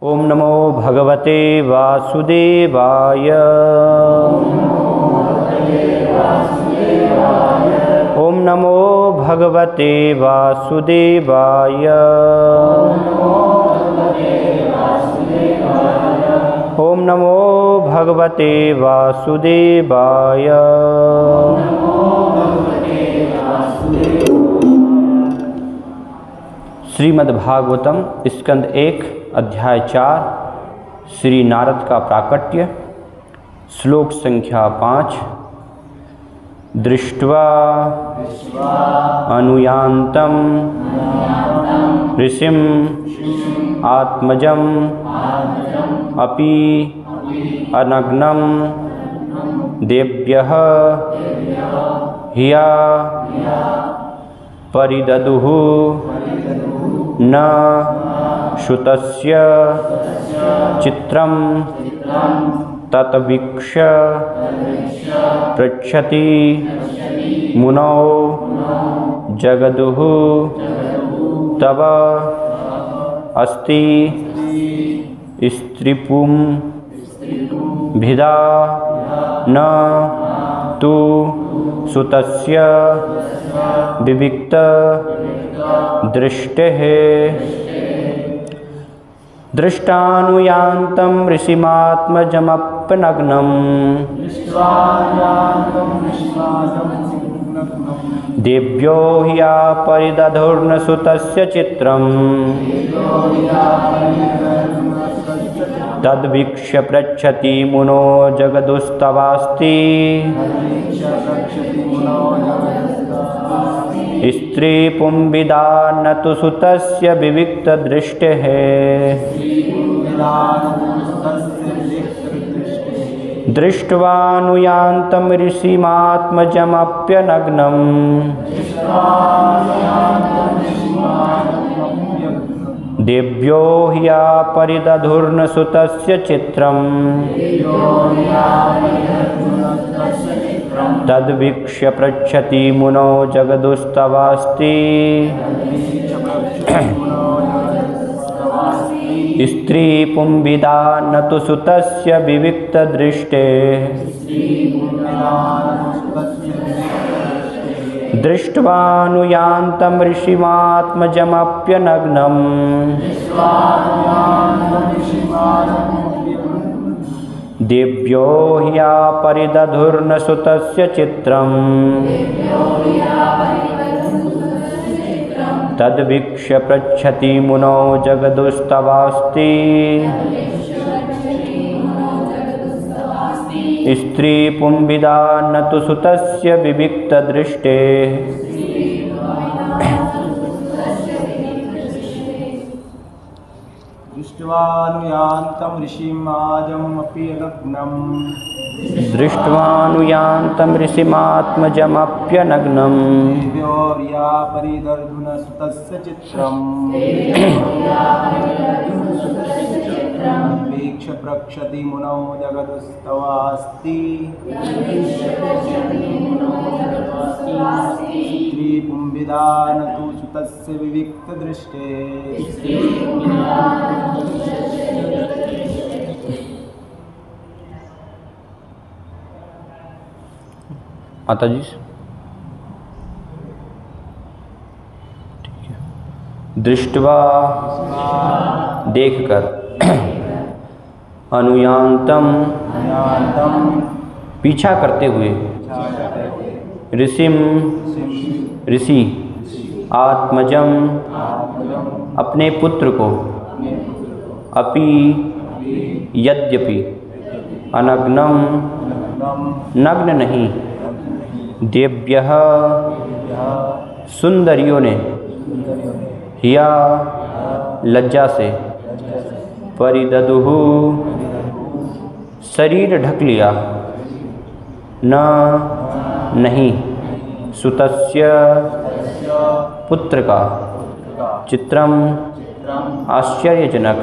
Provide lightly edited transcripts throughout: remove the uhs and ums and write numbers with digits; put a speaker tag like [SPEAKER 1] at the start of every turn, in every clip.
[SPEAKER 1] ओम नमो भगवते वासुदेवाय। ओम नमो भगवते वासुदेवाय। ओम नमो भगवते वासुदेवाय। श्रीमद्भागवतम स्कंद 1 अध्याय 4 श्री नारद का प्राकट्य। श्लोक संख्या 5। दृष्ट्वा अनुयान्तं ऋषिं आत्मजं अपि अनग्नं देव्यः हिया परिददुः न श्रुतस्य चित्रं तत्वीक्ष्य पृच्छति मुनौ जगदुः तव अस्ति स्त्रीपुं भिदा न तु सुतस्य विविक्त दृष्टेः। दृष्टानुयान्तं ऋषिमात्मजमप्यनग्नं देव्यो ह्या परिदधुर्न सुतस्य चित्रम् तद्वीक्ष्य पृच्छति मुनो जगदुस्तवास्ति स्त्री पुंविदा न तु सुतस्य विविक्त दृष्टेः। दृष्ट्वानुयान्तं ऋषिमात्मजमप्यनग्नं देव्यो ह्या परिदधुर्न सुतस्य चित्रम् तद्वीक्ष्य पृच्छति मुनो जगदुस्तवास्ति स्त्री पुंविदा न तु सुतस्य विविक्त दृष्टे। दृष्ट्वानुयान्तं ऋषिमात्मजमप्यनग्नं देव्यो ह्या परिदधुर्न सुतस्य चित्रम् तद्वीक्ष्य पृच्छति मुनो जगदुस्तवास्ति स्त्री पुंविदा न तु सुतस्य विविक्त दृष्टे।
[SPEAKER 2] दृष्ट्वानुयान्तं ऋषिमाजमपि नग्नं
[SPEAKER 1] दृष्ट्वानुयान्तं ऋषिमात्मजमप्यनग्नं
[SPEAKER 2] देव्यो ह्या परिदधुर्न सुतस्य चित्रम् वीक्ष्य पृच्छति मुनौ जगदुस्तवास्ति स्त्री पुंविदा न तु सुतस्य विविक्त दृष्टे।
[SPEAKER 1] माता जी दृष्ट्वा देखकर अनुयान्तं पीछा करते हुए ऋषिम ऋषि आत्मजम अपने पुत्र को अपि यद्यपि अनग्नं नग्न नहीं देव्यः सुंदरियों ने हिया लज्जा से परिददुः शरीर ढक लिया न नहीं सुतस्य पुत्र का चित्रम आश्चर्यजनक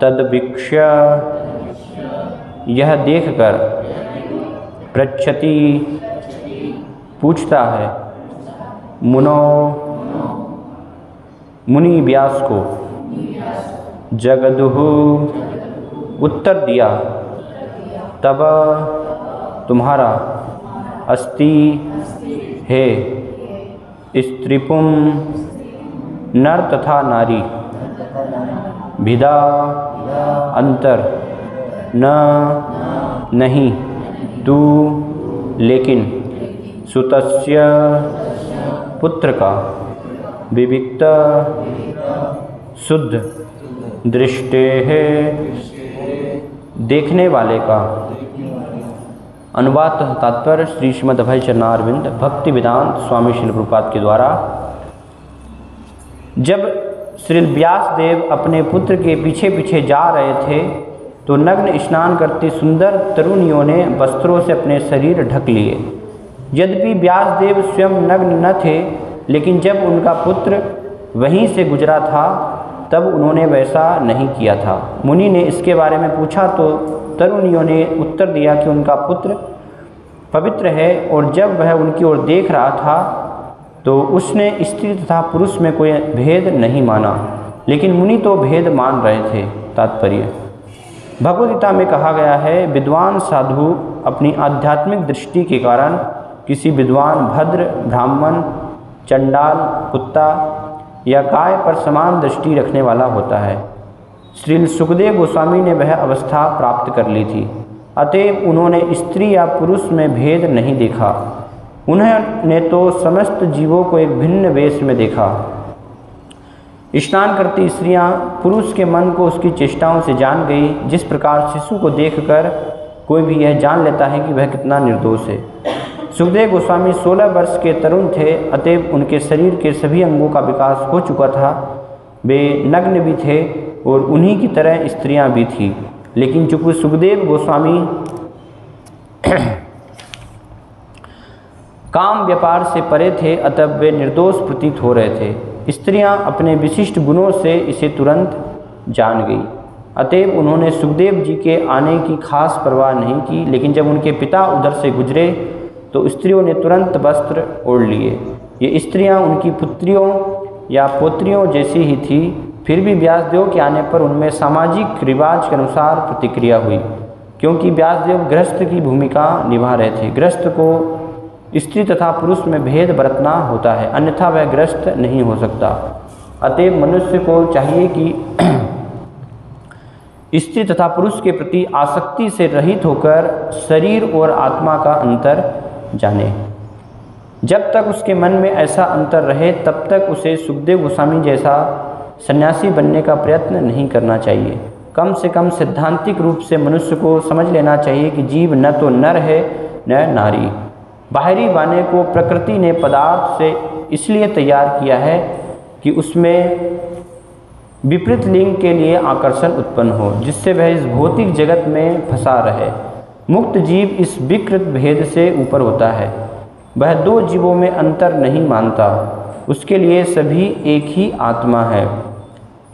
[SPEAKER 1] तद्वीक्ष्य यह देखकर पृच्छति पूछता है मुनो मुनि व्यास को जगदुः उत्तर दिया, तब तुम्हारा अस्ति है स्त्रीपुम नर तथा नारी, भिदा अंतर, न नहीं, तू लेकिन, सुतस्य पुत्र का, विविक्त शुद्ध, दृष्टे है देखने वाले का। अनुवाद तथा तात्पर्य श्री श्रीमद् अभय चरणारविंद भक्ति वेदांत स्वामी श्रील प्रभुपाद के द्वारा। जब श्री व्यास देव अपने पुत्र के पीछे पीछे जा रहे थे तो नग्न स्नान करती सुंदर तरुणियों ने वस्त्रों से अपने शरीर ढक लिए। यद्यपि व्यास देव स्वयं नग्न न थे, लेकिन जब उनका पुत्र वहीं से गुजरा था तब उन्होंने वैसा नहीं किया था। मुनि ने इसके बारे में पूछा तो तरुणियों ने उत्तर दिया कि उनका पुत्र पवित्र है, और जब वह उनकी ओर देख रहा था तो उसने स्त्री तथा पुरुष में कोई भेद नहीं माना, लेकिन मुनि तो भेद मान रहे थे। तात्पर्य भगवद गीता में कहा गया है, विद्वान साधु अपनी आध्यात्मिक दृष्टि के कारण किसी विद्वान भद्र, ब्राह्मण, चंडाल, कुत्ता या गाय पर समान दृष्टि रखने वाला होता है। श्री सुखदेव गोस्वामी ने वह अवस्था प्राप्त कर ली थी, अतएव उन्होंने स्त्री या पुरुष में भेद नहीं देखा। उन्होंने तो समस्त जीवों को एक भिन्न वेश में देखा। स्नान करती स्त्रियां पुरुष के मन को उसकी चेष्टाओं से जान गई, जिस प्रकार शिशु को देखकर कोई भी यह जान लेता है कि वह कितना निर्दोष है। सुखदेव गोस्वामी 16 वर्ष के तरुण थे, अतएव उनके शरीर के सभी अंगों का विकास हो चुका था। वे नग्न भी थे और उन्हीं की तरह स्त्रियां भी थीं, लेकिन चूंकि सुखदेव गोस्वामी काम व्यापार से परे थे, अतः वे निर्दोष प्रतीत हो रहे थे। स्त्रियां अपने विशिष्ट गुणों से इसे तुरंत जान गई, अतएव उन्होंने सुखदेव जी के आने की खास परवाह नहीं की। लेकिन जब उनके पिता उधर से गुजरे तो स्त्रियों ने तुरंत वस्त्र ओढ़ लिए। ये स्त्रियां उनकी पुत्रियों या पोत्रियों जैसी ही थी। फिर भी व्यासदेव के आने पर उनमें सामाजिक रिवाज के अनुसार प्रतिक्रिया हुई, क्योंकि व्यासदेव गृहस्थ की भूमिका निभा रहे थे। गृहस्थ को स्त्री तथा पुरुष में भेद बरतना होता है, अन्यथा वह गृहस्थ नहीं हो सकता। अतएव मनुष्य को चाहिए कि स्त्री तथा पुरुष के प्रति आसक्ति से रहित होकर शरीर और आत्मा का अंतर जाने। जब तक उसके मन में ऐसा अंतर रहे तब तक उसे सुखदेव गोस्वामी जैसा सन्यासी बनने का प्रयत्न नहीं करना चाहिए। कम से कम सैद्धांतिक रूप से मनुष्य को समझ लेना चाहिए कि जीव न तो नर है न नारी। बाहरी बाने को प्रकृति ने पदार्थ से इसलिए तैयार किया है कि उसमें विपरीत लिंग के लिए आकर्षण उत्पन्न हो, जिससे वह इस भौतिक जगत में फंसा रहे। मुक्त जीव इस विकृत भेद से ऊपर होता है। वह दो जीवों में अंतर नहीं मानता, उसके लिए सभी एक ही आत्मा है।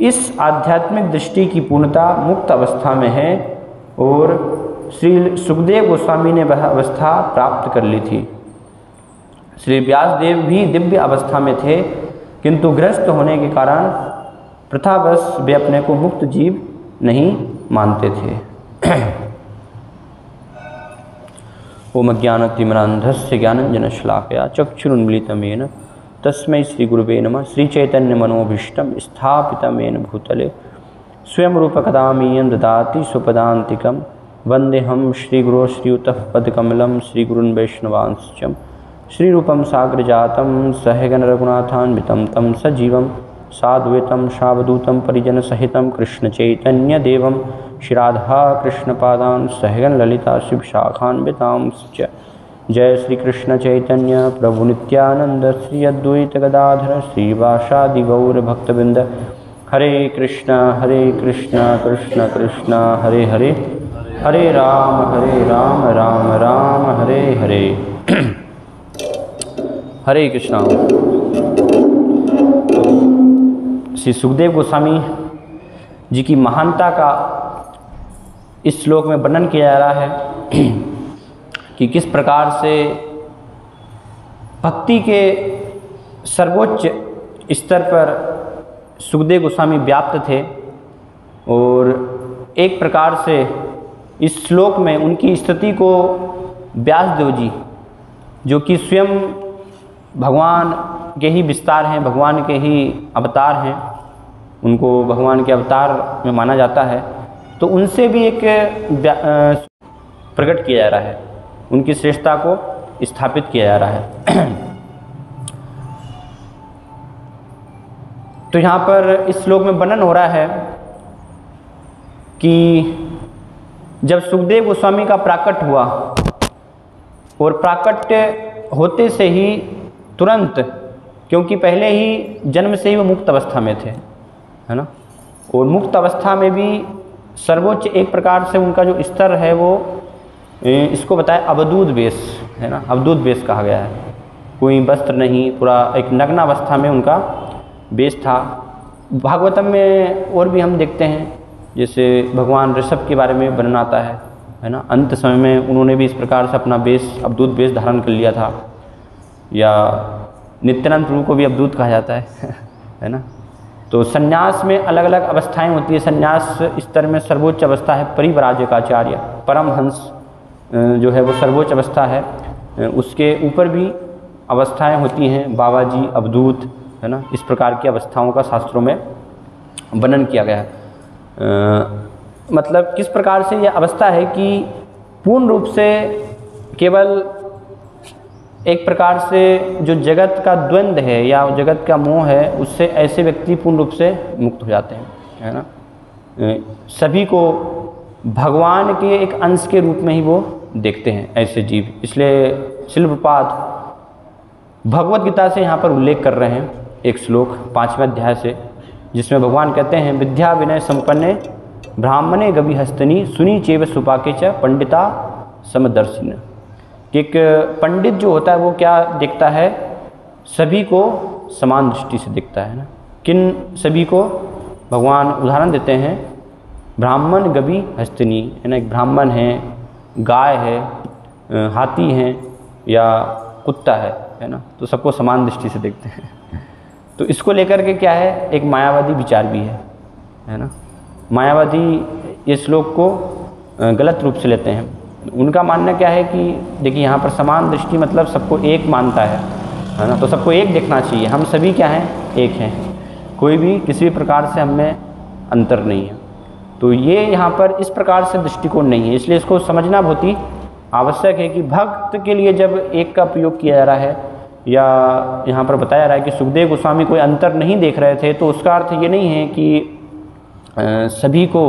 [SPEAKER 1] इस आध्यात्मिक दृष्टि की पूर्णता मुक्त अवस्था में है और श्री सुखदेव गोस्वामी ने वह अवस्था प्राप्त कर ली थी। श्री व्यासदेव भी दिव्य अवस्था में थे, किंतु गृहस्थ होने के कारण प्रथावश वे अपने को मुक्त जीव नहीं मानते थे। ओम अज्ञानतिमिरान्धस्य ज्ञानञ्जनशलाकया चक्षुरुन्मीलितं येन तस्मै श्रीगुरुवे नमः। श्रीचैतन्यमनोभीष्टं स्थापितं येन भूतले स्वयं रूपकदा मह्यं ददाति स्वपदान्तिकं। वन्देऽहं श्रीगुरो श्रीयुतः पदकमलं श्रीगुरुन् वैष्णवांश्च। श्रीरूपं साग्रजातं सहगण रघुनाथान्वितं तं सजीवं साद्वैतं सावधूतं परिजनसहितं कृष्णचैतन्यदेवं श्रीराधा कृष्णपादान् सहगण ललिता शिवशाखान्वितांश्च। जय श्री कृष्ण चैतन्य प्रभु नित्यानंद श्री अद्वैत गदाधर श्रीवासादि गौर भक्तवृंद। हरे कृष्ण कृष्ण कृष्ण हरे हरे, हरे राम राम राम हरे हरे। हरे कृष्णा। श्री सुखदेव गोस्वामी जी की महानता का इस श्लोक में वर्णन किया जा रहा है कि किस प्रकार से भक्ति के सर्वोच्च स्तर पर सुखदेव गोस्वामी व्याप्त थे। एक प्रकार से इस श्लोक में उनकी स्थिति को व्यासदेव जी, जो कि स्वयं भगवान के ही विस्तार हैं, भगवान के ही अवतार हैं, उनको भगवान के अवतार में माना जाता है, तो उनसे भी एक प्रकट किया जा रहा है, उनकी श्रेष्ठता को स्थापित किया जा रहा है। तो यहाँ पर इस श्लोक में वर्णन हो रहा है कि जब सुखदेव गोस्वामी का प्राकट हुआ और प्राकट्य होते से ही तुरंत, क्योंकि पहले ही जन्म से ही वो मुक्त अवस्था में थे, है ना, और मुक्त अवस्था में भी सर्वोच्च एक प्रकार से उनका जो स्तर है वो इसको बताया अवधूत वेश, है ना, अवधूत वेश कहा गया है। कोई वस्त्र नहीं, पूरा एक नग्न अवस्था में उनका वेश था। भागवतम में और भी हम देखते हैं, जैसे भगवान ऋषभ के बारे में वर्णन आता है ना, अंत समय में उन्होंने भी इस प्रकार से अपना वेश, अवधूत वेश धारण कर लिया था। या नित्यानंद प्रभु को भी अवधूत कहा जाता है ना। तो संन्यास में अलग अलग अवस्थाएं होती है। संन्यास स्तर में सर्वोच्च अवस्था है परिव्राजकाचार्य, परमहंस जो है वो सर्वोच्च अवस्था है। उसके ऊपर भी अवस्थाएं होती हैं, बाबा जी, अवधूत, है ना, इस प्रकार की अवस्थाओं का शास्त्रों में वर्णन किया गया है। मतलब किस प्रकार से यह अवस्था है कि पूर्ण रूप से केवल एक प्रकार से जो जगत का द्वंद्व है या जगत का मोह है, उससे ऐसे व्यक्ति पूर्ण रूप से मुक्त हो जाते हैं, है ना। सभी को भगवान के एक अंश के रूप में ही वो देखते हैं ऐसे जीव। इसलिए श्रील प्रभुपाद भगवत गीता से यहाँ पर उल्लेख कर रहे हैं एक श्लोक 5वें अध्याय से, जिसमें भगवान कहते हैं विद्या विनय संपन्ने ब्राह्मणे गवि हस्तनी सुनी चेव सुपाके च पंडिता समदर्शिन। एक पंडित जो होता है वो क्या देखता है, सभी को समान दृष्टि से देखता है ना। किन सभी को? भगवान उदाहरण देते हैं, ब्राह्मण गवि हस्तनी, है ना, एक ब्राह्मण है, गाय है, हाथी है या कुत्ता है ना, तो सबको समान दृष्टि से देखते हैं। तो इसको लेकर के क्या है, एक मायावादी विचार भी है ना। मायावादी इस श्लोक को गलत रूप से लेते हैं। उनका मानना क्या है कि देखिए यहाँ पर समान दृष्टि मतलब सबको एक मानता है ना, तो सबको एक देखना चाहिए। हम सभी क्या हैं, एक हैं, कोई भी किसी भी प्रकार से हमें अंतर नहीं है। तो ये यहाँ पर इस प्रकार से दृष्टिकोण नहीं है, इसलिए इसको समझना बहुत ही आवश्यक है कि भक्त के लिए जब एक का प्रयोग किया जा रहा है या यहाँ पर बताया जा रहा है कि सुखदेव गोस्वामी कोई अंतर नहीं देख रहे थे, तो उसका अर्थ ये नहीं है कि सभी को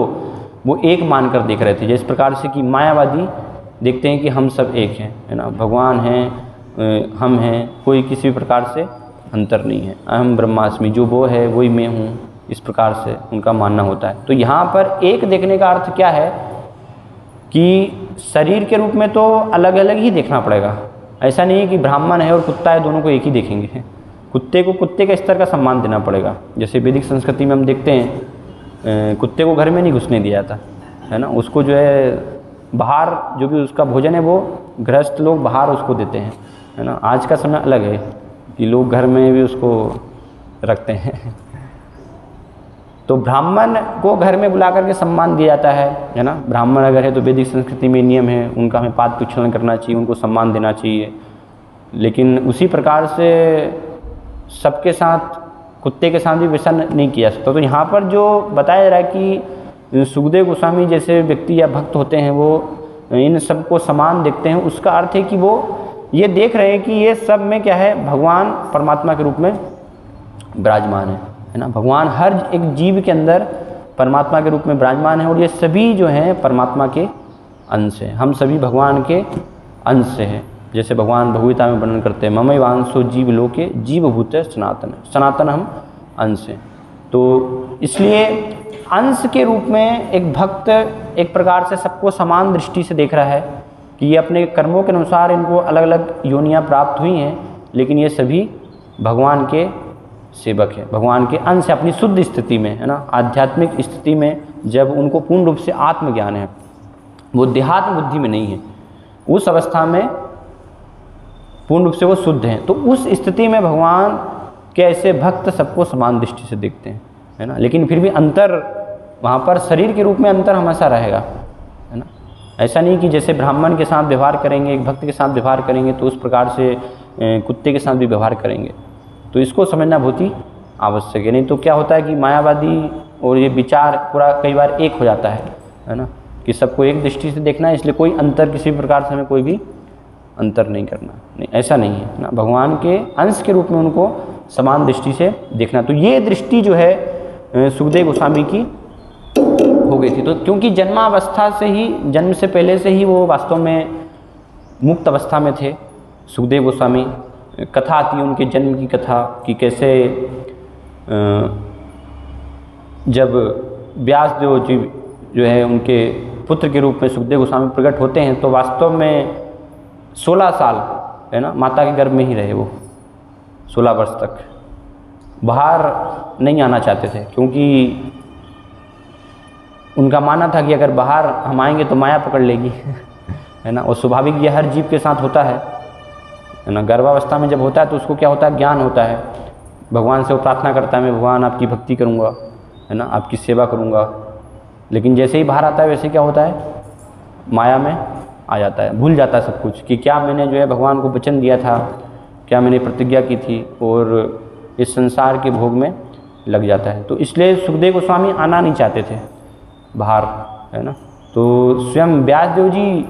[SPEAKER 1] वो एक मानकर देख रहे थे। जिस प्रकार से कि मायावादी देखते हैं कि हम सब एक हैं, है ना, भगवान हैं, हम हैं, कोई किसी भी प्रकार से अंतर नहीं है। अहम ब्रह्मास्मि, जो वो है वही मैं हूँ, इस प्रकार से उनका मानना होता है। तो यहाँ पर एक देखने का अर्थ क्या है कि शरीर के रूप में तो अलग अलग ही देखना पड़ेगा। ऐसा नहीं है कि ब्राह्मण है और कुत्ता है दोनों को एक ही देखेंगे। कुत्ते को कुत्ते के स्तर का सम्मान देना पड़ेगा। जैसे वैदिक संस्कृति में हम देखते हैं कुत्ते को घर में नहीं घुसने दिया जाता, है ना, उसको जो है बाहर जो भी उसका भोजन है वो गृहस्थ लोग बाहर उसको देते हैं, है ना। आज का समय अलग है कि लोग घर में भी उसको रखते हैं। तो ब्राह्मण को घर में बुला करके सम्मान दिया जाता है ना। ब्राह्मण अगर है तो वैदिक संस्कृति में नियम है, उनका हमें पाद प्रक्षालन करना चाहिए, उनको सम्मान देना चाहिए। लेकिन उसी प्रकार से सबके साथ, कुत्ते के साथ भी वैसा नहीं किया सकता। तो यहाँ पर जो बताया जा रहा है कि सुखदेव गोस्वामी जैसे व्यक्ति या भक्त होते हैं वो इन सबको समान देखते हैं, उसका अर्थ है कि वो ये देख रहे हैं कि ये सब में क्या है, भगवान परमात्मा के रूप में विराजमान है ना। भगवान हर एक जीव के अंदर परमात्मा के रूप में विराजमान है और ये सभी जो हैं परमात्मा के अंश हैं। हम सभी भगवान के अंश से हैं। जैसे भगवान भगवगीता में वर्णन करते हैं, ममैवांशो जीव लोके जीवभूत सनातन, सनातन हम अंश हैं। तो इसलिए अंश के रूप में एक भक्त एक प्रकार से सबको समान दृष्टि से देख रहा है कि ये अपने कर्मों के अनुसार इनको अलग अलग योनियां प्राप्त हुई हैं, लेकिन ये सभी भगवान के सेवक हैं, भगवान के अंश अपनी शुद्ध स्थिति में, है ना, आध्यात्मिक स्थिति में जब उनको पूर्ण रूप से आत्मज्ञान है, वो देहात्म बुद्धि में नहीं है, उस अवस्था में पूर्ण रूप से वो शुद्ध हैं। तो उस स्थिति में भगवान के ऐसे भक्त सबको समान दृष्टि से देखते हैं, है ना। लेकिन फिर भी अंतर वहाँ पर शरीर के रूप में अंतर हमेशा रहेगा, है ना। ऐसा नहीं कि जैसे ब्राह्मण के साथ व्यवहार करेंगे, एक भक्त के साथ व्यवहार करेंगे तो उस प्रकार से कुत्ते के साथ भी व्यवहार करेंगे। तो इसको समझना बहुत ही आवश्यक है। नहीं तो क्या होता है कि मायावादी और ये विचार पूरा कई बार एक हो जाता है ना, कि सबको एक दृष्टि से देखना है, इसलिए कोई अंतर किसी प्रकार से हमें कोई भी अंतर नहीं करना। नहीं, ऐसा नहीं है ना, भगवान के अंश के रूप में उनको समान दृष्टि से देखना। तो ये दृष्टि जो है सुखदेव गोस्वामी की हो गई थी। तो क्योंकि जन्मावस्था से ही, जन्म से पहले से ही वो वास्तव में मुक्त अवस्था में थे सुखदेव गोस्वामी। कथा आती है उनके जन्म की कथा कि कैसे जब व्यासदेव जी जो है उनके पुत्र के रूप में सुखदेव गोस्वामी प्रकट होते हैं तो वास्तव में 16 साल है ना माता के गर्भ में ही रहे वो, 16 वर्ष तक बाहर नहीं आना चाहते थे, क्योंकि उनका मानना था कि अगर बाहर हम आएंगे तो माया पकड़ लेगी है ना। और स्वाभाविक ये हर जीव के साथ होता है ना। गर्भावस्था में जब होता है तो उसको क्या होता है, ज्ञान होता है, भगवान से वो प्रार्थना करता है मैं भगवान आपकी भक्ति करूँगा, है ना, आपकी सेवा करूँगा। लेकिन जैसे ही बाहर आता है वैसे क्या होता है, माया में आ जाता है, भूल जाता है सब कुछ कि क्या मैंने जो है भगवान को वचन दिया था, क्या मैंने प्रतिज्ञा की थी, और इस संसार के भोग में लग जाता है। तो इसलिए सुखदेव गोस्वामी आना नहीं चाहते थे बाहर, है ना। तो स्वयं व्यासदेव जी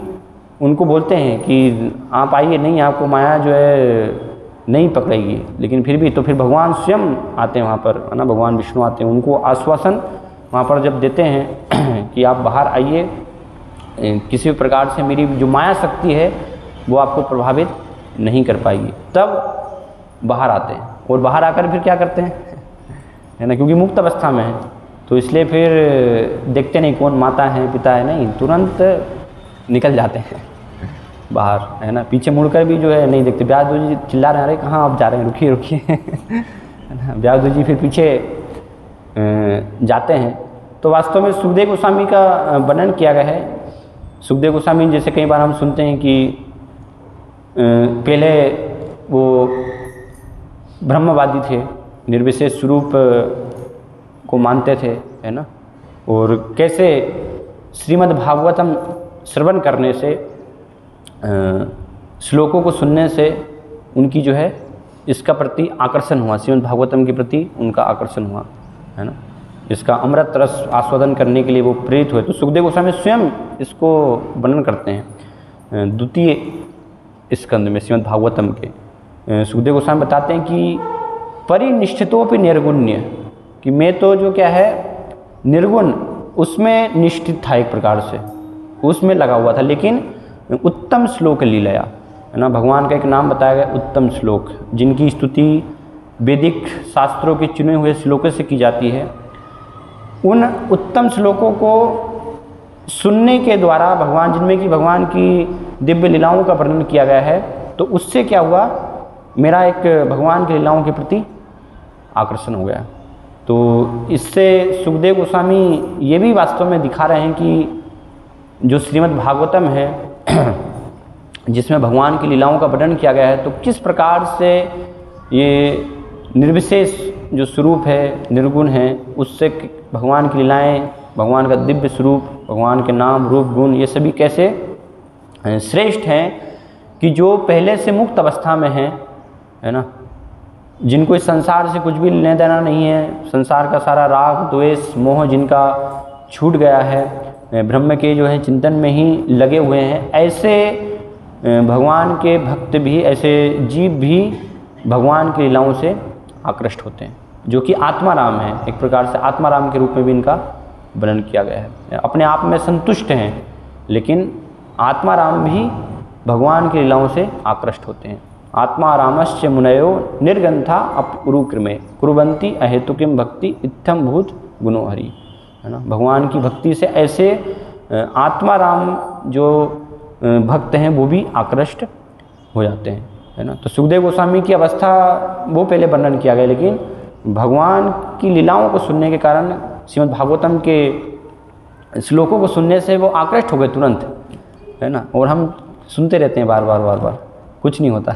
[SPEAKER 1] उनको बोलते हैं कि आप आइए, नहीं आपको माया जो है नहीं पकड़ेगी। लेकिन फिर भी तो फिर भगवान स्वयं आते हैं वहाँ पर, है ना, भगवान विष्णु आते हैं, उनको आश्वासन वहाँ पर जब देते हैं कि आप बाहर आइए, किसी भी प्रकार से मेरी जो माया शक्ति है वो आपको प्रभावित नहीं कर पाएगी, तब बाहर आते हैं। और बाहर आकर फिर क्या करते हैं, है ना, क्योंकि मुक्त अवस्था में है तो इसलिए फिर देखते नहीं कौन माता है पिता है, नहीं, तुरंत निकल जाते हैं बाहर, है ना। पीछे मुड़कर भी जो है नहीं देखते। व्यासदेव जी चिल्ला रहे हैं, अरे कहाँ आप जा रहे हैं, रुकिए रुकिए है ना। व्यासदेव जी फिर पीछे जाते हैं। तो वास्तव में सुखदेव गोस्वामी का वर्णन किया गया है। सुखदेव गोस्वामी जैसे कई बार हम सुनते हैं कि पहले वो ब्रह्मवादी थे, निर्विशेष स्वरूप को मानते थे, है ना, और कैसे श्रीमद् भागवतम श्रवण करने से, श्लोकों को सुनने से उनकी जो है इसका प्रति आकर्षण हुआ, श्रीमद् भागवतम के प्रति उनका आकर्षण हुआ, है ना। इसका अमृत रस आस्वादन करने के लिए वो प्रेरित हुए। तो सुखदेव गोस्वामी स्वयं इसको वर्णन करते हैं द्वितीय स्कंद में श्रीमद् भागवतम के। सुखदेव गोस्वामी बताते हैं कि परिनिष्ठितोपि निर्गुण्य, कि मैं तो जो क्या है निर्गुण उसमें निष्ठित था, एक प्रकार से उसमें लगा हुआ था, लेकिन उत्तम श्लोक लीलाया, है ना, भगवान का एक नाम बताया गया उत्तम श्लोक, जिनकी स्तुति वैदिक शास्त्रों के चुने हुए श्लोकों से की जाती है। उन उत्तम श्लोकों को सुनने के द्वारा भगवान, जिनमें कि भगवान की दिव्य लीलाओं का वर्णन किया गया है, तो उससे क्या हुआ, मेरा एक भगवान की लीलाओं के प्रति आकर्षण हो गया। तो इससे सुखदेव गोस्वामी ये भी वास्तव में दिखा रहे हैं कि जो श्रीमद् भागवतम है जिसमें भगवान की लीलाओं का वर्णन किया गया है, तो किस प्रकार से ये निर्विशेष जो स्वरूप है, निर्गुण है, उससे भगवान की लीलाएं, भगवान का दिव्य स्वरूप, भगवान के नाम रूप गुण, ये सभी कैसे श्रेष्ठ हैं कि जो पहले से मुक्त अवस्था में हैं, है ना, जिनको इस संसार से कुछ भी लेना देना नहीं है, संसार का सारा राग द्वेष मोह जिनका छूट गया है, ब्रह्म के जो है चिंतन में ही लगे हुए हैं, ऐसे भगवान के भक्त भी, ऐसे जीव भी भगवान की लीलाओं से आकृष्ट होते हैं, जो कि आत्माराम है। एक प्रकार से आत्माराम के रूप में भी इनका वर्णन किया गया है। अपने आप में संतुष्ट हैं, लेकिन आत्माराम भी भगवान की लीलाओं से आकृष्ट होते हैं। आत्मारामश्च मुनयो निर्गंथा अपरुक्रमे कुर्वन्ति अहेतुकिम भक्ति इत्थम भूत गुणो हरि, है ना। भगवान की भक्ति से ऐसे आत्माराम जो भक्त हैं वो भी आकृष्ट हो जाते हैं, है ना। तो सुखदेव गोस्वामी की अवस्था वो पहले वर्णन किया गया, लेकिन भगवान की लीलाओं को सुनने के कारण, श्रीमद् भागवतम के श्लोकों को सुनने से वो आकृष्ट हो गए तुरंत, है ना। और हम सुनते रहते हैं बार बार, कुछ नहीं होता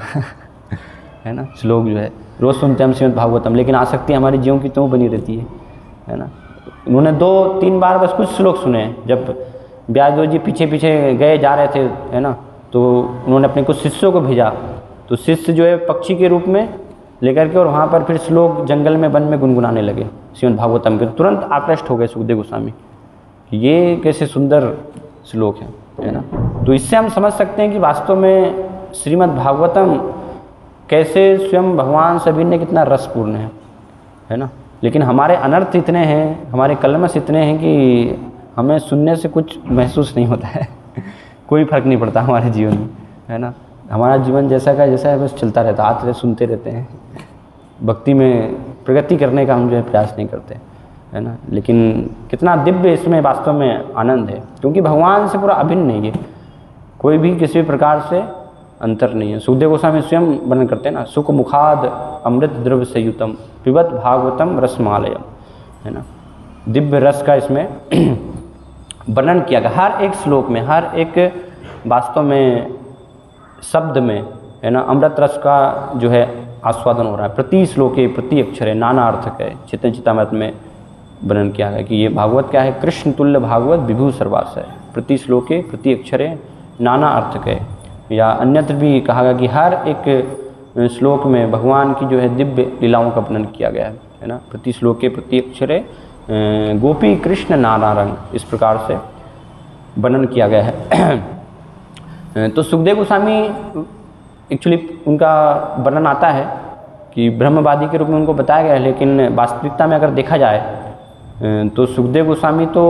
[SPEAKER 1] है ना। श्लोक जो है रोज़ सुनते हैं हम श्रीमद् भागवतम, लेकिन आसक्ति हमारे जीवों की तो बनी रहती है ना। उन्होंने 2-3 बार बस कुछ श्लोक सुने। जब व्यासदेव जी पीछे पीछे गए जा रहे थे, है ना, तो उन्होंने अपने कुछ शिष्यों को भेजा। तो शिष्य जो है पक्षी के रूप में लेकर के और वहाँ पर फिर श्लोक जंगल में वन में गुनगुनाने लगे श्रीमद् भागवतम के। तुरंत आकृष्ट हो गए सुखदेव गोस्वामी, ये कैसे सुंदर श्लोक है ना। तो इससे हम समझ सकते हैं कि वास्तव में श्रीमद् भागवतम कैसे स्वयं भगवान सभी ने कितना रसपूर्ण है ना। लेकिन हमारे अनर्थ इतने हैं, हमारे कलमश इतने हैं कि हमें सुनने से कुछ महसूस नहीं होता है कोई फर्क नहीं पड़ता हमारे जीवन में, है ना। हमारा जीवन जैसा का जैसा है बस चलता रहता, आते रहते सुनते रहते हैं, भक्ति में प्रगति करने का हम जो है प्रयास नहीं करते, है ना। लेकिन कितना दिव्य इसमें वास्तव में आनंद है, क्योंकि भगवान से पूरा अभिन्न है ये, कोई भी किसी भी प्रकार से अंतर नहीं है। सुखदेव गोस्वामी स्वयं वर्णन करते हैं ना, सुख मुखाद अमृत द्रव्य से युतम पिबत भागवतम रसमालयम, है ना। दिव्य रस का इसमें वर्णन किया गया हर एक श्लोक में, हर एक वास्तव में शब्द में, है ना, अमृत रस का जो है आस्वादन हो रहा है। प्रति श्लोके प्रति अक्षर है नाना अर्थक है। चैतन्य चेतामृत में वर्णन किया गया कि ये भागवत क्या है, कृष्ण तुल्य भागवत विभु सर्वास है। प्रति श्लोके प्रति अक्षरे नाना अर्थक है। या अन्यत्र भी कहा गया कि हर एक श्लोक में भगवान की जो है दिव्य लीलाओं का वर्णन किया गया है ना। प्रति श्लोके प्रति अक्षरे गोपी कृष्ण नाना रंग, इस प्रकार से वर्णन किया गया है। तो सुखदेव गोस्वामी एक्चुअली उनका वर्णन आता है कि ब्रह्मवादी के रूप में उनको बताया गया है, लेकिन वास्तविकता में अगर देखा जाए तो सुखदेव गोस्वामी तो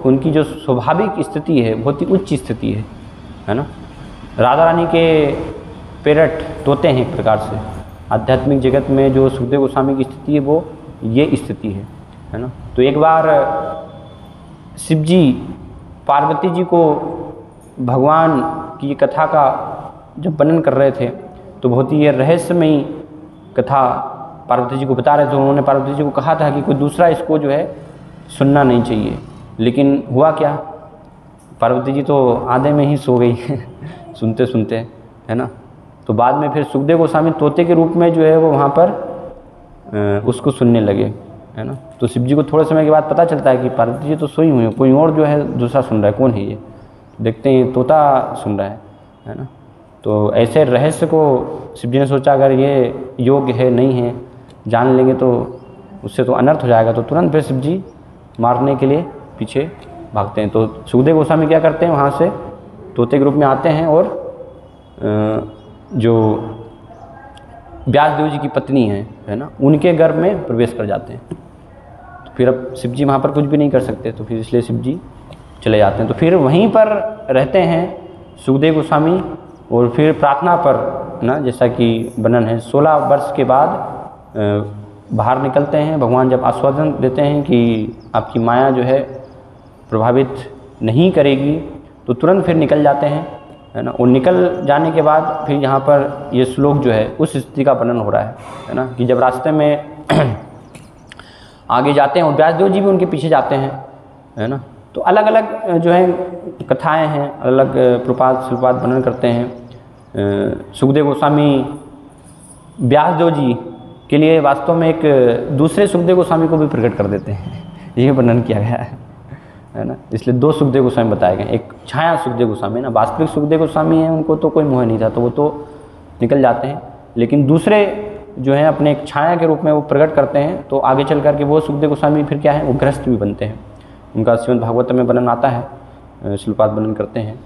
[SPEAKER 1] उनकी जो स्वाभाविक स्थिति है बहुत ही उच्च स्थिति है ना। राधा रानी के पेरट तोते हैं एक प्रकार से। आध्यात्मिक जगत में जो सुखदेव गोस्वामी की स्थिति है वो ये स्थिति है ना। तो एक बार शिव जी पार्वती जी को भगवान की कथा का जब वर्णन कर रहे थे तो बहुत ही ये रहस्यमयी कथा पार्वती जी को बता रहे थे। उन्होंने पार्वती जी को कहा था कि कोई दूसरा इसको जो है सुनना नहीं चाहिए, लेकिन हुआ क्या, पार्वती जी तो आधे में ही सो गई सुनते सुनते, है ना। तो बाद में फिर सुखदेव गोस्वामी तोते के रूप में जो है वो वहाँ पर उसको सुनने लगे, है ना। तो शिव जी को थोड़े समय के बाद पता चलता है कि पार्वती जी तो सोई हुई है, कोई और जो है दूसरा सुन रहा है, कौन है ये। देखते हैं तोता सुन रहा है ना। तो ऐसे रहस्य को शिव जी ने सोचा अगर ये योग्य है नहीं है जान लेंगे तो उससे तो अनर्थ हो जाएगा। तो तुरंत फिर शिव जी मारने के लिए पीछे भागते हैं। तो सुखदेव गोस्वामी क्या करते हैं, वहाँ से तोते के रूप में आते हैं और जो व्यासदेव जी की पत्नी है ना, उनके गर्भ में प्रवेश कर जाते हैं। तो फिर अब शिव जी वहाँ पर कुछ भी नहीं कर सकते, तो फिर इसलिए शिव जी चले जाते हैं। तो फिर वहीं पर रहते हैं सुखदेव गोस्वामी और फिर प्रार्थना पर ना, जैसा कि वर्णन है 16 वर्ष के बाद बाहर निकलते हैं। भगवान जब आश्वासन देते हैं कि आपकी माया जो है प्रभावित नहीं करेगी तो तुरंत फिर निकल जाते हैं, है ना। और निकल जाने के बाद फिर यहाँ पर ये श्लोक जो है उस स्थिति का वर्णन हो रहा है ना, कि जब रास्ते में आगे जाते हैं और व्यासदेव जी भी उनके पीछे जाते हैं, है ना। तो अलग अलग जो है कथाएं हैं, अलग प्रपात शिल्पात वर्णन करते हैं। सुखदेव गोस्वामी व्यासदेव जी के लिए वास्तव में एक दूसरे सुखदेव गोस्वामी को भी प्रकट कर देते हैं, ये वर्णन किया गया है ना। इसलिए 2 सुखदेव गोस्वामी बताए गए, एक छाया सुखदेव गोस्वामी ना, वास्तविक सुखदेव गोस्वामी है उनको तो कोई मोह नहीं था तो वो तो निकल जाते हैं, लेकिन दूसरे जो है अपने एक छाया के रूप में वो प्रकट करते हैं। तो आगे चल करके वो सुखदेव गोस्वामी फिर क्या है, वो गृहस्थ भी बनते हैं। उनका श्रीमद् भागवत में वर्णन आता है, शिल्पात वर्णन करते हैं।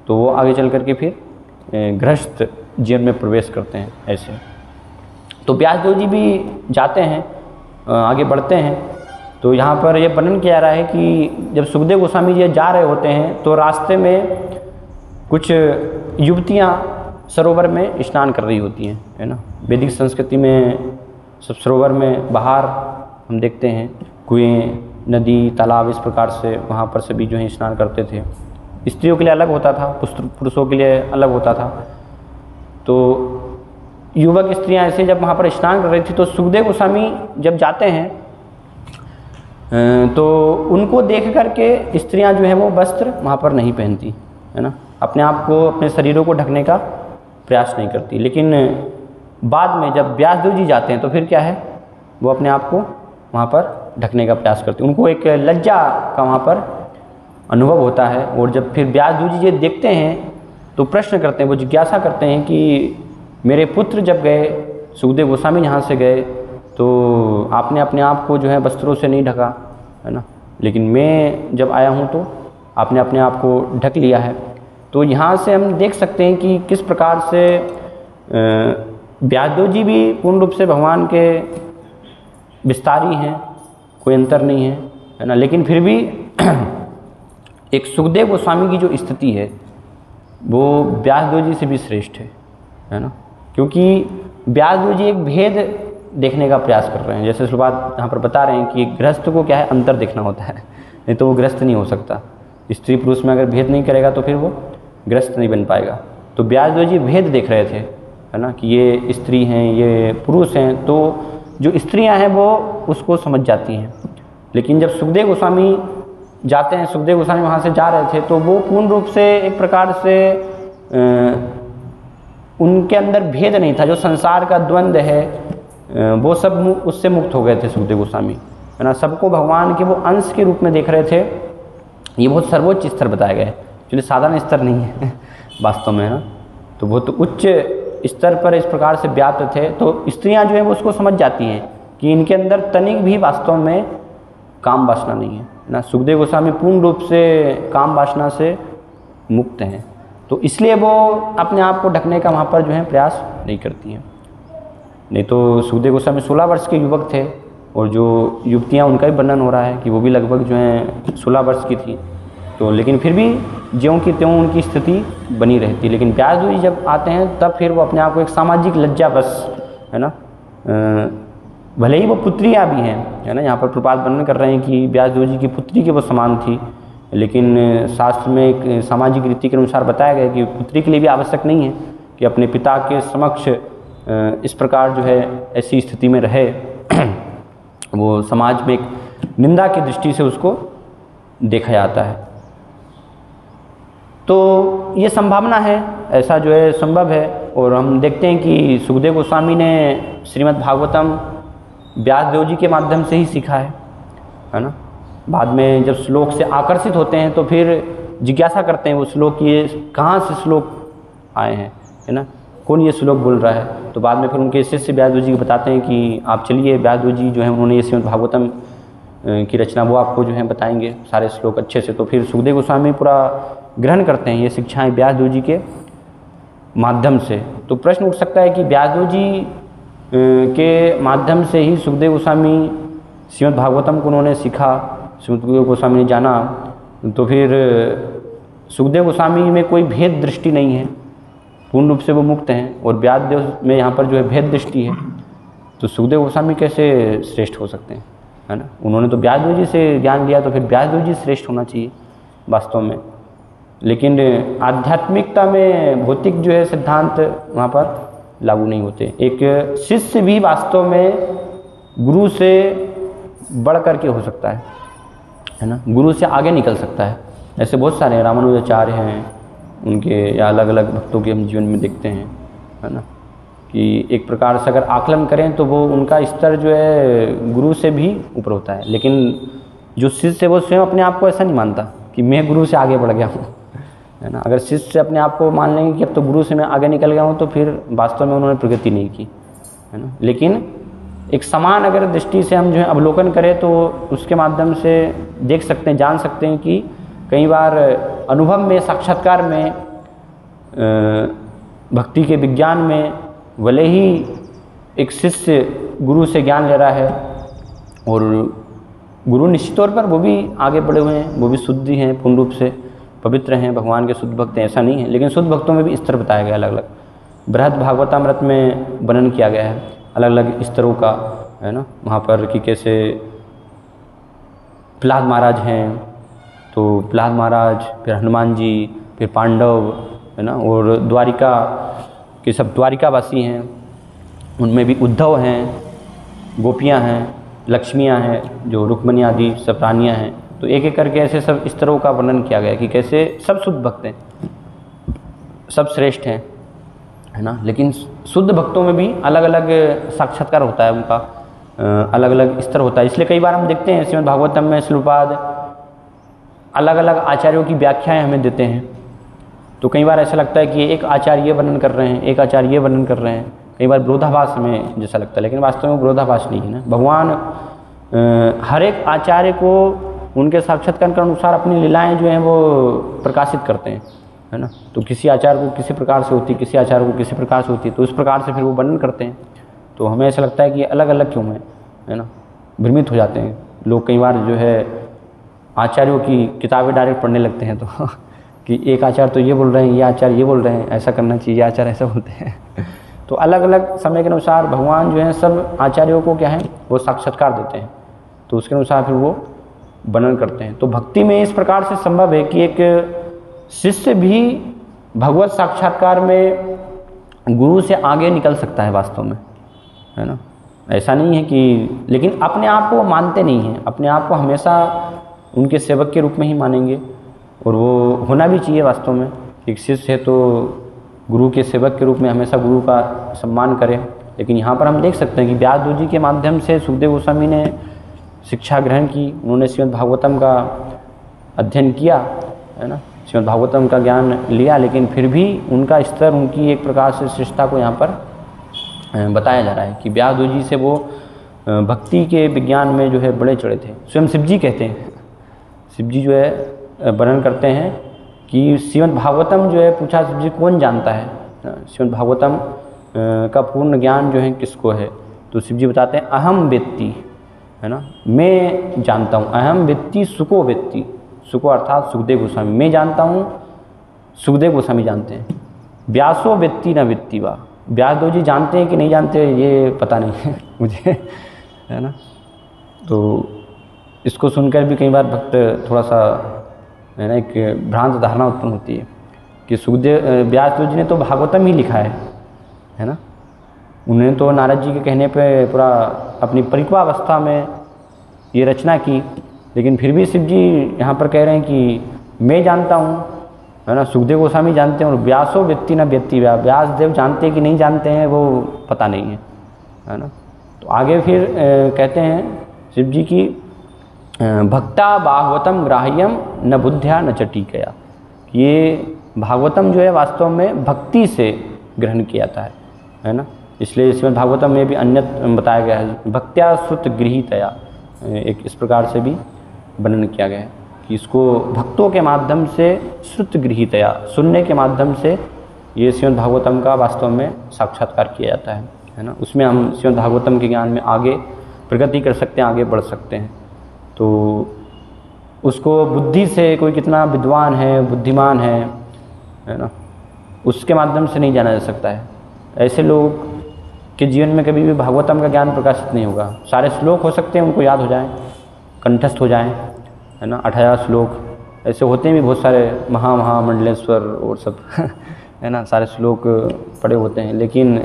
[SPEAKER 1] तो वो आगे चल करके फिर गृहस्थ जीवन में प्रवेश करते हैं ऐसे। तो व्यासदेव जी भी जाते हैं, आगे बढ़ते हैं। तो यहाँ पर ये वर्णन किया जा रहा है कि जब सुखदेव गोस्वामी जी जा रहे होते हैं तो रास्ते में कुछ युवतियाँ सरोवर में स्नान कर रही होती हैं, है ना। वैदिक संस्कृति में सब सरोवर में बाहर हम देखते हैं कुएँ, नदी, तालाब, इस प्रकार से वहाँ पर सभी जो है स्नान करते थे। स्त्रियों के लिए अलग होता था, पुरुषों के लिए अलग होता था। तो युवक स्त्रियाँ ऐसे जब वहाँ पर स्नान कर रही थी तो सुखदेव गोस्वामी जब जाते हैं तो उनको देख करके स्त्रियाँ जो है वो वस्त्र वहाँ पर नहीं पहनती, है ना। अपने आप को, अपने शरीरों को ढकने का प्रयास नहीं करती। लेकिन बाद में जब व्यासदेव जी जाते हैं तो फिर क्या है, वो अपने आप को वहाँ पर ढकने का प्रयास करते हैं। उनको एक लज्जा का वहाँ पर अनुभव होता है। और जब फिर व्यासदेव जी ये देखते हैं तो प्रश्न करते हैं, वो जिज्ञासा करते हैं कि मेरे पुत्र जब गए, सुखदेव गोस्वामी यहाँ से गए, तो आपने अपने आप को जो है वस्त्रों से नहीं ढका, है ना, लेकिन मैं जब आया हूँ तो आपने अपने आप को ढक लिया है। तो यहाँ से हम देख सकते हैं कि किस प्रकार से व्यासदेव जी भी पूर्ण रूप से भगवान के विस्तारी हैं, कोई अंतर नहीं है ना, लेकिन फिर भी एक सुखदेव गोस्वामी की जो स्थिति है वो व्यासदेव जी से भी श्रेष्ठ है ना, क्योंकि व्यासदेव जी एक भेद देखने का प्रयास कर रहे हैं। जैसे शुरुआत यहाँ पर बता रहे हैं कि गृहस्थ को क्या है, अंतर देखना होता है, नहीं तो वो गृहस्थ नहीं हो सकता। स्त्री पुरुष में अगर भेद नहीं करेगा तो फिर वो गृहस्थ नहीं बन पाएगा। तो व्यासदेव जी भेद देख रहे थे, है ना, कि ये स्त्री हैं, ये पुरुष हैं, तो जो स्त्रियां हैं वो उसको समझ जाती हैं। लेकिन जब सुखदेव गोस्वामी जाते हैं, सुखदेव गोस्वामी वहाँ से जा रहे थे, तो वो पूर्ण रूप से एक प्रकार से उनके अंदर भेद नहीं था। जो संसार का द्वंद्व है वो सब उससे मुक्त हो गए थे सुखदेव गोस्वामी, है ना, सबको भगवान के वो अंश के रूप में देख रहे थे। ये बहुत सर्वोच्च स्तर बताया गया है, एक्चुअली साधारण स्तर नहीं है वास्तव में, है ना, तो बहुत उच्च स्तर पर इस प्रकार से व्याप्त थे। तो स्त्रियां जो है वो उसको समझ जाती हैं कि इनके अंदर तनिक भी वास्तव में काम वासना नहीं है ना। सुखदेव गोस्वामी पूर्ण रूप से काम वासना से मुक्त हैं, तो इसलिए वो अपने आप को ढकने का वहाँ पर जो है प्रयास नहीं करती हैं। नहीं तो सुखदेव गोस्वामी 16 वर्ष के युवक थे, और जो युवतियाँ उनका भी वर्णन हो रहा है कि वो भी लगभग जो है 16 वर्ष की थी। तो लेकिन फिर भी ज्यों की त्यों उनकी स्थिति बनी रहती। लेकिन व्यासदेव जी जब आते हैं तब फिर वो अपने आप को एक सामाजिक लज्जा बस, है ना, भले ही वो पुत्रियाँ भी हैं, है ना, यहाँ पर प्रपात वर्णन कर रहे हैं कि व्यासदेव जी की पुत्री के वो समान थी, लेकिन शास्त्र में एक सामाजिक रीति के अनुसार बताया गया कि पुत्री के लिए भी आवश्यक नहीं है कि अपने पिता के समक्ष इस प्रकार जो है ऐसी स्थिति में रहे। वो समाज में एक निंदा की दृष्टि से उसको देखा जाता है। तो ये संभावना है, ऐसा जो है संभव है। और हम देखते हैं कि सुखदेव गोस्वामी ने श्रीमद् भागवतम व्यासदेव जी के माध्यम से ही सीखा है ना। बाद में जब श्लोक से आकर्षित होते हैं तो फिर जिज्ञासा करते हैं वो श्लोक ये कहाँ से श्लोक आए हैं, है ना, कौन ये श्लोक बोल रहा है। तो बाद में फिर उनके शिष्य व्यासदेव जी को बताते हैं कि आप चलिए, व्यासदेव जी जो है उन्होंने ये श्रीमद् भागवतम की रचना वो आपको जो है बताएंगे सारे श्लोक अच्छे से। तो फिर सुखदेव गोस्वामी पूरा ग्रहण करते हैं ये शिक्षाएं व्यासदेव जी के माध्यम से। तो प्रश्न उठ सकता है कि व्यासदेव जी के माध्यम से ही सुखदेव गोस्वामी श्रीमद् भागवतम को उन्होंने सीखा, सुखदेव गोस्वामी ने जाना, तो फिर सुखदेव गोस्वामी में कोई भेद दृष्टि नहीं है, पूर्ण रूप से वो मुक्त हैं। और व्यासदेव में यहाँ पर जो है भेद दृष्टि है, तो सुखदेव गोस्वामी कैसे श्रेष्ठ हो सकते हैं, है ना। उन्होंने तो व्यासदेव जी से ज्ञान लिया, तो फिर व्यासदेव जी श्रेष्ठ होना चाहिए वास्तव में। लेकिन आध्यात्मिकता में भौतिक जो है सिद्धांत वहाँ पर लागू नहीं होते। एक शिष्य भी वास्तव में गुरु से बढ़ कर के हो सकता है ना, गुरु से आगे निकल सकता है। ऐसे बहुत सारे रामानुजाचार्य हैं, उनके या अलग अलग भक्तों के हम जीवन में देखते हैं, है ना, कि एक प्रकार से अगर आकलन करें तो वो उनका स्तर जो है गुरु से भी ऊपर होता है। लेकिन जो शिष्य है वो स्वयं अपने आप को ऐसा नहीं मानता कि मैं गुरु से आगे बढ़ गया हूँ, है ना। अगर शिष्य अपने आप को मान लेंगे कि अब तो गुरु से मैं आगे निकल गया हूँ, तो फिर वास्तव में उन्होंने प्रगति नहीं की, है ना। लेकिन एक समान अगर दृष्टि से हम जो है अवलोकन करें तो उसके माध्यम से देख सकते हैं, जान सकते हैं कि कई बार अनुभव में, साक्षात्कार में, भक्ति के विज्ञान में भले ही एक शिष्य गुरु से ज्ञान ले रहा है और गुरु निश्चित तौर पर वो भी आगे बढ़े हुए हैं, वो भी शुद्धि हैं, पूर्ण रूप से पवित्र हैं, भगवान के शुद्ध भक्त हैं, ऐसा नहीं है। लेकिन शुद्ध भक्तों में भी स्तर बताया गया अलग अलग, बृहद भागवतामृत में वर्णन किया गया है अलग अलग स्तरों का, है ना। वहाँ पर कि कैसे प्रहलाद महाराज हैं, तो प्रहलाद महाराज, फिर हनुमान जी, फिर पांडव, है ना, और द्वारिका के सब द्वारिकावासी हैं, उनमें भी उद्धव हैं, गोपियाँ हैं, लक्ष्मियाँ हैं, जो रुक्मणी आदि सब रानियाँ हैं। तो एक एक करके ऐसे सब स्तरों का वर्णन किया गया कि कैसे सब शुद्ध भक्त हैं, सब श्रेष्ठ हैं, है ना। लेकिन शुद्ध भक्तों में भी अलग अलग साक्षात्कार होता है उनका, अलग अलग स्तर होता है। इसलिए कई बार हम देखते हैं श्रीमद् भागवतम में श्लोपाद अलग अलग आचार्यों की व्याख्याएं हमें देते हैं। तो कई बार ऐसा लगता है कि एक आचार्य ये वर्णन कर रहे हैं, एक आचार्य ये वर्णन कर रहे हैं, कई बार विरोधाभास हमें जैसा लगता है, लेकिन वास्तव में विरोधाभास नहीं है ना। भगवान हर एक आचार्य को उनके साक्षात्कार के अनुसार अपनी लीलाएं जो हैं वो प्रकाशित करते हैं, है ना। तो किसी आचार्य को किसी प्रकार से होती है, किसी आचार्य को किसी प्रकार से होती है, तो उस प्रकार से फिर वो वर्णन करते हैं। तो हमें ऐसा लगता है कि अलग अलग क्यों है ना, भ्रमित हो जाते हैं लोग। कई बार जो है आचार्यों की किताबें डायरेक्ट पढ़ने लगते हैं, तो कि एक आचार्य तो ये बोल रहे हैं, ये आचार्य ये बोल रहे हैं, ऐसा करना चाहिए, आचार्य ऐसा बोलते हैं। तो अलग अलग समय के अनुसार भगवान जो है सब आचार्यों को क्या है वो साक्षात्कार देते हैं, तो उसके अनुसार फिर वो वर्णन करते हैं। तो भक्ति में इस प्रकार से संभव है कि एक शिष्य भी भगवत साक्षात्कार में गुरु से आगे निकल सकता है वास्तव में, है ना। ऐसा नहीं है कि, लेकिन अपने आप को मानते नहीं हैं, अपने आप को हमेशा उनके सेवक के रूप में ही मानेंगे, और वो होना भी चाहिए वास्तव में। एक शिष्य है तो गुरु के सेवक के रूप में हमेशा गुरु का सम्मान करें। लेकिन यहाँ पर हम देख सकते हैं कि व्यासदेव जी के माध्यम से सुखदेव गोस्वामी ने शिक्षा ग्रहण की, उन्होंने श्रीमद् भागवतम का अध्ययन किया, है ना, श्रीमद् भागवतम का ज्ञान लिया, लेकिन फिर भी उनका स्तर, उनकी एक प्रकार से श्रेष्ठता को यहाँ पर बताया जा रहा है कि व्यासदेव जी से वो भक्ति के विज्ञान में जो है बड़े चढ़े थे। स्वयं शिव जी कहते हैं, शिव जी जो है वर्णन करते हैं कि श्रीमद् भागवतम जो है पूछा शिव जी कौन जानता है, श्रीमद् भागवतम का पूर्ण ज्ञान जो है किसको है, तो शिव जी बताते हैं अहम वेत्ति, है ना, मैं जानता हूँ। अहम वेत्ति सुको वेत्ति, सुको अर्थात सुखदेव गोस्वामी, मैं जानता हूँ, सुखदेव गोस्वामी जानते हैं। व्यासो वेत्ति न वेत्ति वा, व्यासदेव जी जानते हैं कि नहीं जानते ये पता नहीं है मुझे, है ना। तो इसको सुनकर भी कई बार भक्त थोड़ा सा, है ना, एक भ्रांत धारणा उत्पन्न होती है कि सुखदेव व्यासदेव जी ने तो भागवतम ही लिखा है ना। उन्होंने तो नारद जी के कहने पे पूरा अपनी परिपक्वावस्था में ये रचना की, लेकिन फिर भी शिव जी यहाँ पर कह रहे हैं कि मैं जानता हूँ, है ना, सुखदेव गोस्वामी जानते हैं, और व्यासो व्यक्ति न व्यक्ति, व्यासदेव जानते हैं कि नहीं जानते हैं वो पता नहीं है ना। तो आगे फिर कहते हैं शिव जी की भक्ता भागवतम ग्राह्यम न बुद्ध्या न चटीकया, ये भागवतम जो है वास्तव में भक्ति से ग्रहण किया जाता है ना। इसलिए इसमें भागवतम में भी अन्य बताया गया है, भक्त्या श्रुत गृहीतया, एक इस प्रकार से भी वर्णन किया गया है कि इसको भक्तों के माध्यम से श्रुत गृहीतया, सुनने के माध्यम से ये श्रीमद् भागवतम का वास्तव में साक्षात्कार किया जाता है ना। उसमें हम श्रीमद् भागवतम के ज्ञान में आगे प्रगति कर सकते हैं, आगे बढ़ सकते हैं। तो उसको बुद्धि से कोई कितना विद्वान है, बुद्धिमान है ना, उसके माध्यम से नहीं जाना जा सकता है। ऐसे लोग के जीवन में कभी भी भागवतम का ज्ञान प्रकाशित नहीं होगा। सारे श्लोक हो सकते हैं उनको याद हो जाएं, कंठस्थ हो जाएं, है ना, 18 श्लोक ऐसे होते हैं भी बहुत सारे, मंडलेश्वर और सब है ना, सारे श्लोक पढ़े होते हैं, लेकिन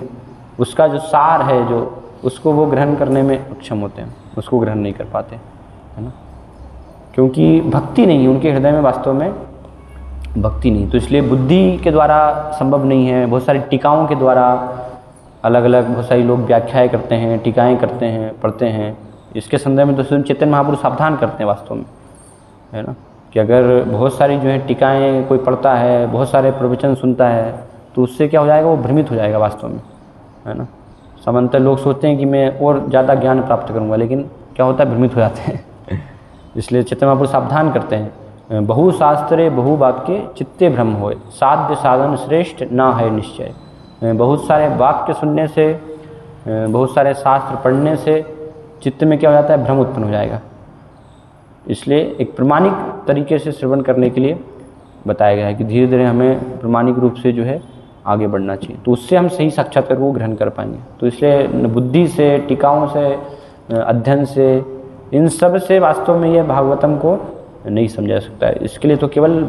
[SPEAKER 1] उसका जो सार है, जो उसको वो ग्रहण करने में अक्षम होते हैं, उसको ग्रहण नहीं कर पाते, है ना, क्योंकि भक्ति नहीं, उनके हृदय में वास्तव में भक्ति नहीं। तो इसलिए बुद्धि के द्वारा संभव नहीं है। बहुत सारी टीकाओं के द्वारा अलग अलग बहुत सारे लोग व्याख्याएं करते हैं, टीकाएं करते हैं, पढ़ते हैं। इसके संदर्भ में तो स्वयं चैतन्य महाप्रभु सावधान करते हैं वास्तव में, है ना, कि अगर बहुत सारी जो है टीकाएं कोई पढ़ता है, बहुत सारे प्रवचन सुनता है, तो उससे क्या हो जाएगा, वो भ्रमित हो जाएगा वास्तव में, है ना। सामान्यतः लोग सोचते हैं कि मैं और ज़्यादा ज्ञान प्राप्त करूँगा, लेकिन क्या होता है, भ्रमित हो जाते हैं। इसलिए चैतन्य महाप्रभु सावधान करते हैं, बहु शास्त्रे बहु वाक्य चित्ते भ्रम होए, साध्य साधन श्रेष्ठ ना है निश्चय। बहुत सारे वाक्य सुनने से, बहुत सारे शास्त्र पढ़ने से चित्त में क्या हो जाता है, भ्रम उत्पन्न हो जाएगा। इसलिए एक प्रमाणिक तरीके से श्रवण करने के लिए बताया गया है कि धीरे धीरे हमें प्रमाणिक रूप से जो है आगे बढ़ना चाहिए, तो उससे हम सही साक्षात्कार को ग्रहण कर पाएंगे। तो इसलिए बुद्धि से, टीकाओं से, अध्ययन से, इन सब से वास्तव में ये भागवतम को नहीं समझा सकता है। इसके लिए तो केवल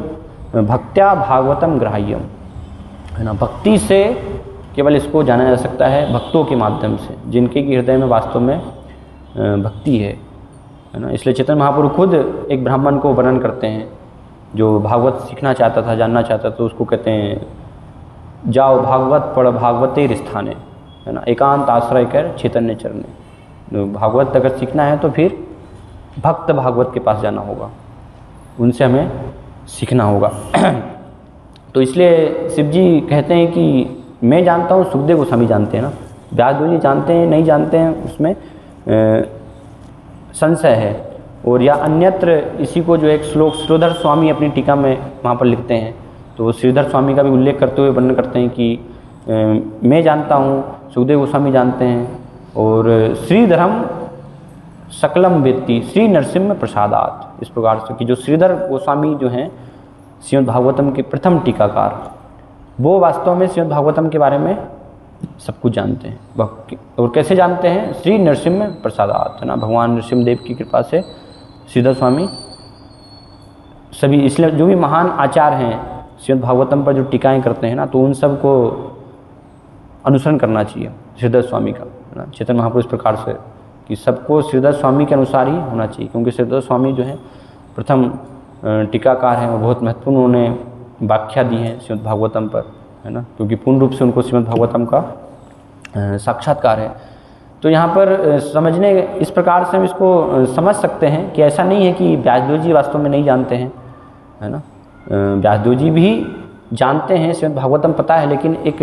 [SPEAKER 1] भक्त्या भागवतम ग्राह्यम, है ना, भक्ति से केवल इसको जाना जा सकता है, भक्तों के माध्यम से, जिनके की हृदय में वास्तव में भक्ति है ना। इसलिए चैतन्य महाप्रभु खुद एक ब्राह्मण को वर्णन करते हैं जो भागवत सीखना चाहता था, जानना चाहता था, तो उसको कहते हैं जाओ भागवत पढ़ भागवतेर स्थाने, है ना, एकांत आश्रय कर चैतन्य चरणे। भागवत अगर सीखना है तो फिर भक्त भागवत के पास जाना होगा, उनसे हमें सीखना होगा। तो इसलिए शिव जी कहते हैं कि मैं जानता हूँ, सुखदेव गोस्वामी जानते हैं ना, व्यासदेव जी जानते हैं नहीं जानते हैं उसमें संशय है। और या अन्यत्र इसी को जो एक श्लोक श्रीधर स्वामी अपनी टीका में वहाँ पर लिखते हैं, तो श्रीधर स्वामी का भी उल्लेख करते हुए वर्णन करते हैं कि मैं जानता हूँ, सुखदेव गोस्वामी जानते हैं, और श्रीधरम सकलम वेत्ति श्री नरसिम्ह प्रसादात, इस प्रकार से कि जो श्रीधर गोस्वामी जो हैं श्रीमद् भागवतम के प्रथम टीकाकार, वो वास्तव में श्रीमद् भागवतम के बारे में सब कुछ जानते हैं। और कैसे जानते हैं? श्री नरसिम्ह प्रसादात, है ना, भगवान नरसिम्हदेव की कृपा से श्रीधर स्वामी सभी, इसलिए जो भी महान आचार्य हैं श्रीमद् भागवतम पर जो टीकाएँ करते हैं ना, तो उन सब को अनुसरण करना चाहिए श्रीधर स्वामी का, है ना। चैतन्य महाप्रभु इस प्रकार से कि सबको श्रीधर स्वामी के अनुसार ही होना चाहिए, क्योंकि श्रीधर स्वामी जो है प्रथम टीकाकार हैं और बहुत महत्वपूर्ण उन्होंने व्याख्या दी है श्रीमद् भागवतम पर, है ना, क्योंकि पूर्ण रूप से उनको श्रीमद् भागवतम का साक्षात्कार है। तो यहाँ पर समझने इस प्रकार से हम इसको समझ सकते हैं कि ऐसा नहीं है कि व्यासदेव जी वास्तव में नहीं जानते हैं, है ना, व्यासदेव जी भी जानते हैं, श्रीमद् भागवतम पता है, लेकिन एक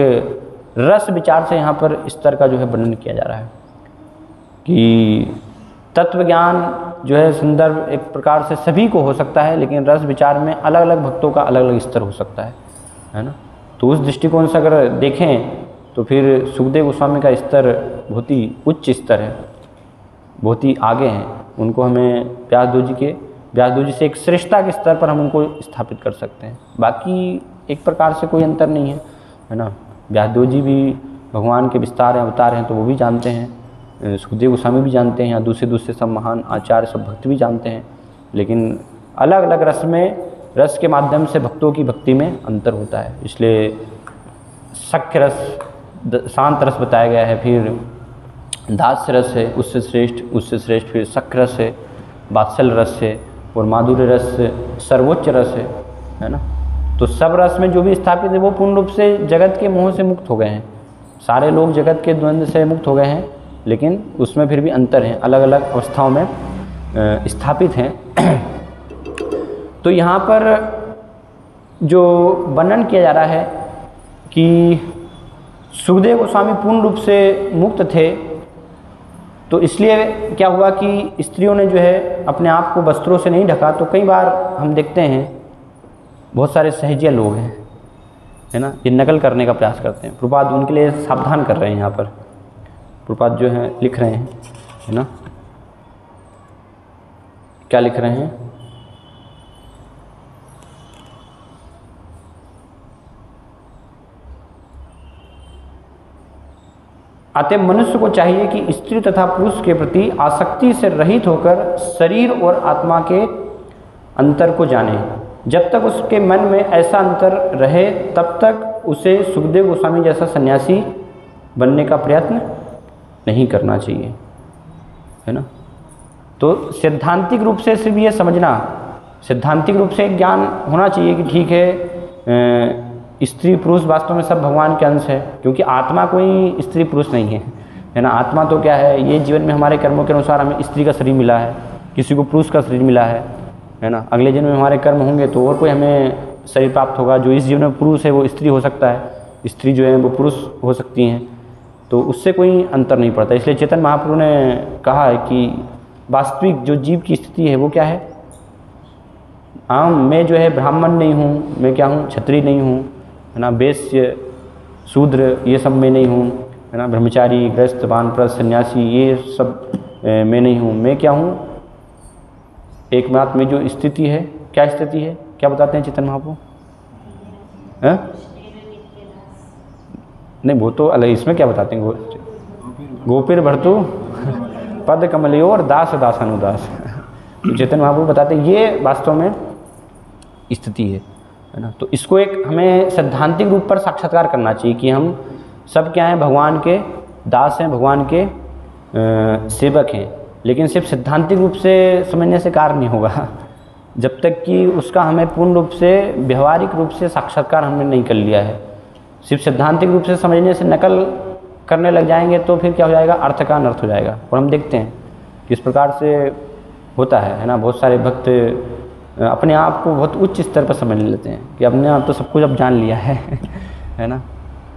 [SPEAKER 1] रस विचार से यहाँ पर इस तरह का जो है वर्णन किया जा रहा है कि तत्व ज्ञान जो है संदर्भ एक प्रकार से सभी को हो सकता है, लेकिन रस विचार में अलग अलग भक्तों का अलग अलग स्तर हो सकता है ना। तो उस दृष्टिकोण से अगर देखें तो फिर सुखदेव गोस्वामी का स्तर बहुत ही उच्च स्तर है, बहुत ही आगे हैं, उनको हमें व्यासदेव जी से एक श्रेष्ठता के स्तर पर हम उनको स्थापित कर सकते हैं। बाकी एक प्रकार से कोई अंतर नहीं है ना। व्यासदेव जी भी भगवान के विस्तार हैं, अवतार हैं, तो वो भी जानते हैं, सुखदेव गोस्वामी भी जानते हैं, या दूसरे सब महान आचार्य सब भक्त भी जानते हैं, लेकिन अलग अलग रस के माध्यम से भक्तों की भक्ति में अंतर होता है। इसलिए सख्य रस, शांत रस बताया गया है, फिर दास्य रस है उससे श्रेष्ठ, फिर सख्य रस है, वात्सल्य रस है, और माधुर्य रस सर्वोच्च रस है ना। तो सब रस में जो भी स्थापित है वो पूर्ण रूप से जगत के मोह से मुक्त हो गए हैं, सारे लोग जगत के द्वंद्व से मुक्त हो गए हैं, लेकिन उसमें फिर भी अंतर है, अलग अलग अवस्थाओं में स्थापित हैं। तो यहाँ पर जो वर्णन किया जा रहा है कि सुखदेव गोस्वामी पूर्ण रूप से मुक्त थे, तो इसलिए क्या हुआ कि स्त्रियों ने जो है अपने आप को वस्त्रों से नहीं ढका। तो कई बार हम देखते हैं बहुत सारे सहजिया लोग हैं, है ना, ये नकल करने का प्रयास करते हैं। प्रभुपाद उनके लिए सावधान कर रहे हैं, यहाँ पर प्रभुपाद जो है लिख रहे हैं, है ना, क्या लिख रहे हैं? अतः मनुष्य को चाहिए कि स्त्री तथा पुरुष के प्रति आसक्ति से रहित होकर शरीर और आत्मा के अंतर को जाने। जब तक उसके मन में ऐसा अंतर रहे तब तक उसे सुखदेव गोस्वामी जैसा सन्यासी बनने का प्रयत्न नहीं करना चाहिए, है ना। तो सैद्धांतिक रूप से सिर्फ ये समझना, सैद्धांतिक रूप से ज्ञान होना चाहिए कि ठीक है स्त्री पुरुष वास्तव में सब भगवान के अंश है, क्योंकि आत्मा कोई स्त्री पुरुष नहीं है ना। आत्मा तो क्या है, ये जीवन में हमारे कर्मों के अनुसार हमें स्त्री का शरीर मिला है, किसी को पुरुष का शरीर मिला है ना। अगले जन्म में हमारे कर्म होंगे तो और कोई हमें शरीर प्राप्त होगा, जो इस जीवन में पुरुष है वो स्त्री हो सकता है, स्त्री जो है वो पुरुष हो सकती हैं, तो उससे कोई अंतर नहीं पड़ता। इसलिए चैतन्य महाप्रभु ने कहा है कि वास्तविक जो जीव की स्थिति है वो क्या है, हाँ मैं जो है ब्राह्मण नहीं हूँ, मैं क्या हूँ, क्षत्रिय नहीं हूँ, है ना, वैश्य शूद्र ये सब मैं नहीं हूँ, है ना, ब्रह्मचारी गृहस्थ वानप्रस्थ सन्यासी ये सब मैं नहीं हूँ, मैं क्या हूँ, एकमात्र में जो स्थिति है, क्या स्थिति है, क्या बताते हैं चैतन्य महाप्रभु? नहीं वो तो अलग, इसमें क्या बताते हैं? गोपीर भर्तु पद कमलयोर दास दासानुदास। चैतन्य महाप्रभु बताते हैं ये वास्तव में स्थिति है ना। तो इसको एक हमें सैद्धांतिक रूप पर साक्षात्कार करना चाहिए कि हम सब क्या हैं, भगवान के दास हैं, भगवान के सेवक हैं, लेकिन सिर्फ सैद्धांतिक रूप से समझने से कार्य नहीं होगा जब तक कि उसका हमें पूर्ण रूप से व्यवहारिक रूप से साक्षात्कार हमने नहीं कर लिया है। सिर्फ सैद्धांतिक रूप से समझने से नकल करने लग जाएंगे तो फिर क्या हो जाएगा, अर्थ का अनर्थ हो जाएगा। और हम देखते हैं किस प्रकार से होता है ना। बहुत सारे भक्त अपने आप को बहुत उच्च स्तर पर समझ लेते हैं कि अपने आप तो सब कुछ अब जान लिया है ना।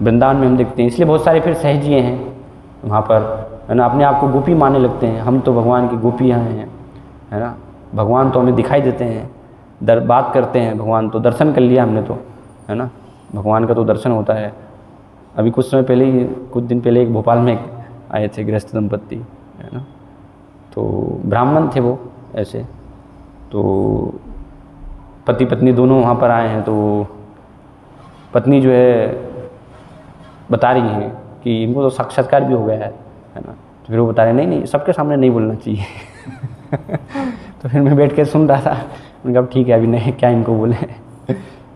[SPEAKER 1] वृंदावन में हम देखते हैं, इसलिए बहुत सारे फिर सहजिए हैं वहाँ पर, है ना, अपने आप को गोपी मानने लगते हैं। हम तो भगवान की गोपियाँ हैं, है ना, भगवान तो हमें दिखाई देते हैं, बात करते हैं, भगवान तो दर्शन कर लिया हमने तो, है ना, भगवान का तो दर्शन होता है। अभी कुछ समय पहले ही, कुछ दिन पहले एक भोपाल में आए थे गृहस्थ दंपत्ति, है ना, तो ब्राह्मण थे वो ऐसे, तो पति पत्नी दोनों वहाँ पर आए हैं। तो पत्नी जो है बता रही हैं कि इनको तो साक्षात्कार भी हो गया है ना। तो फिर वो बता रहे नहीं नहीं सबके सामने नहीं बोलना चाहिए तो फिर मैं बैठ के सुन रहा था, मैंने कहा ठीक है अभी नहीं, क्या इनको बोले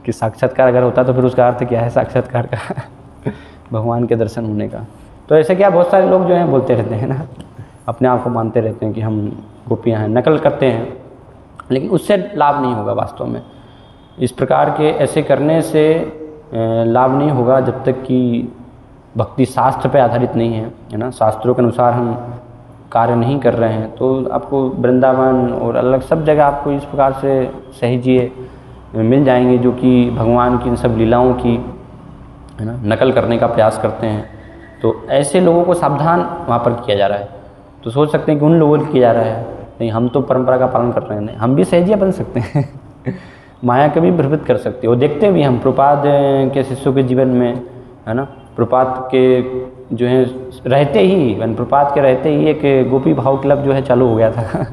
[SPEAKER 1] कि साक्षात्कार अगर होता तो फिर उसका अर्थ क्या है साक्षात्कार का भगवान के दर्शन होने का। तो ऐसे क्या बहुत सारे लोग जो हैं बोलते रहते हैं ना, अपने आप को मानते रहते हैं कि हम गोपियाँ हैं, नकल करते हैं, लेकिन उससे लाभ नहीं होगा वास्तव में। इस प्रकार के ऐसे करने से लाभ नहीं होगा जब तक कि भक्ति शास्त्र पे आधारित नहीं है ना, शास्त्रों के अनुसार हम कार्य नहीं कर रहे हैं। तो आपको वृंदावन और अलग सब जगह आपको इस प्रकार से सहजिए मिल जाएंगे जो कि भगवान की इन सब लीलाओं की, है ना, नकल करने का प्रयास करते हैं। तो ऐसे लोगों को सावधान वहाँ पर किया जा रहा है। तो सोच सकते हैं कि उन लोगों को किया जा रहा है, नहीं हम तो परंपरा का पालन कर रहे हैं, नहीं हम भी सहजिया बन सकते हैं माया के भी भ्रमित कर सकते हैं। और देखते भी हम प्रपाद के शिष्यों के जीवन में, है ना, प्रपात के जो है रहते ही, प्रपात के रहते ही एक गोपी भाव क्लब जो है चालू हो गया था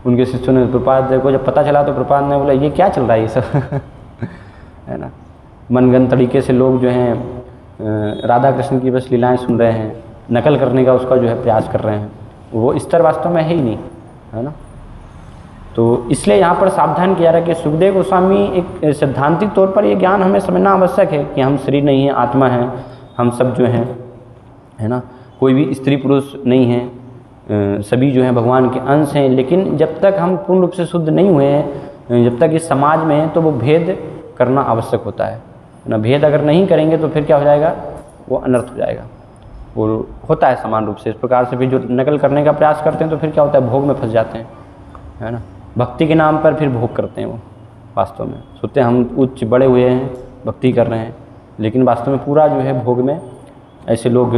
[SPEAKER 1] उनके शिष्यों ने, प्रपात को जब पता चला तो प्रपात ने बोला ये क्या चल रहा है ये सब है ना। मनगढ़ंत तरीके से लोग जो हैं राधा कृष्ण की बस लीलाएं सुन रहे हैं, नकल करने का उसका जो है प्रयास कर रहे हैं, वो स्तर वास्तव में है ही नहीं, है ना। तो इसलिए यहाँ पर सावधान किया रहा है कि सुखदेव गोस्वामी एक सैद्धांतिक तौर पर ये ज्ञान हमें समझना आवश्यक है कि हम शरीर नहीं है, आत्मा है, हम सब जो हैं, है ना, कोई भी स्त्री पुरुष नहीं है, सभी जो हैं भगवान के अंश हैं। लेकिन जब तक हम पूर्ण रूप से शुद्ध नहीं हुए हैं, जब तक इस समाज में हैं, तो वो भेद करना आवश्यक होता है ना। भेद अगर नहीं करेंगे तो फिर क्या हो जाएगा, वो अनर्थ हो जाएगा। वो होता है समान रूप से। इस प्रकार से फिर जो नकल करने का प्रयास करते हैं तो फिर क्या होता है, भोग में फंस जाते हैं, है ना। भक्ति के नाम पर फिर भोग करते हैं वो, वास्तव में सोचते हैं हम उच्च बड़े हुए हैं, भक्ति कर रहे हैं, लेकिन वास्तव में पूरा जो है भोग में ऐसे लोग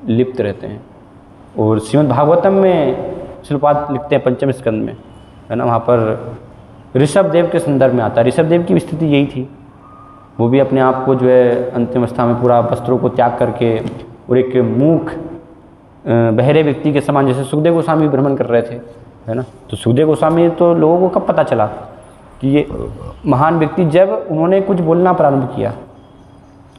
[SPEAKER 1] लिप्त रहते हैं। और श्रीमद् भागवतम में श्रीपाद लिखते हैं पंचम स्कंद में, है ना, वहाँ पर ऋषभ देव के संदर्भ में आता है। ऋषभ देव की स्थिति यही थी, वो भी अपने आप को जो है अंतिम अवस्था में पूरा वस्त्रों को त्याग करके और एक मूक बहरे व्यक्ति के समान, जैसे सुखदेव गोस्वामी भ्रमण कर रहे थे, है ना। तो सुखदेव गोस्वामी तो लोगों को कब पता चला कि ये महान व्यक्ति, जब उन्होंने कुछ बोलना प्रारंभ किया,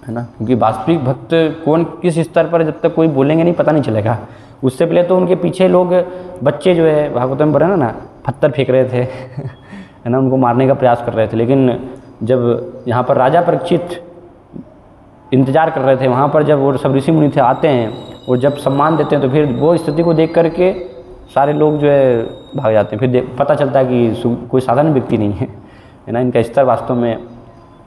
[SPEAKER 1] है ना, क्योंकि वास्तविक भक्त कौन किस स्तर पर जब तक कोई बोलेंगे नहीं पता नहीं चलेगा। उससे पहले तो उनके पीछे लोग, बच्चे जो है भागवत में बने ना, पत्थर फेंक रहे थे है ना, उनको मारने का प्रयास कर रहे थे। लेकिन जब यहाँ पर राजा परीक्षित इंतजार कर रहे थे, वहाँ पर जब वो सब ऋषि मुनि थे आते हैं और जब सम्मान देते हैं, तो फिर वो स्थिति को देख करके सारे लोग जो है भाग जाते हैं। फिर पता चलता है कि कोई साधारण व्यक्ति नहीं है ना, इनका स्तर वास्तव में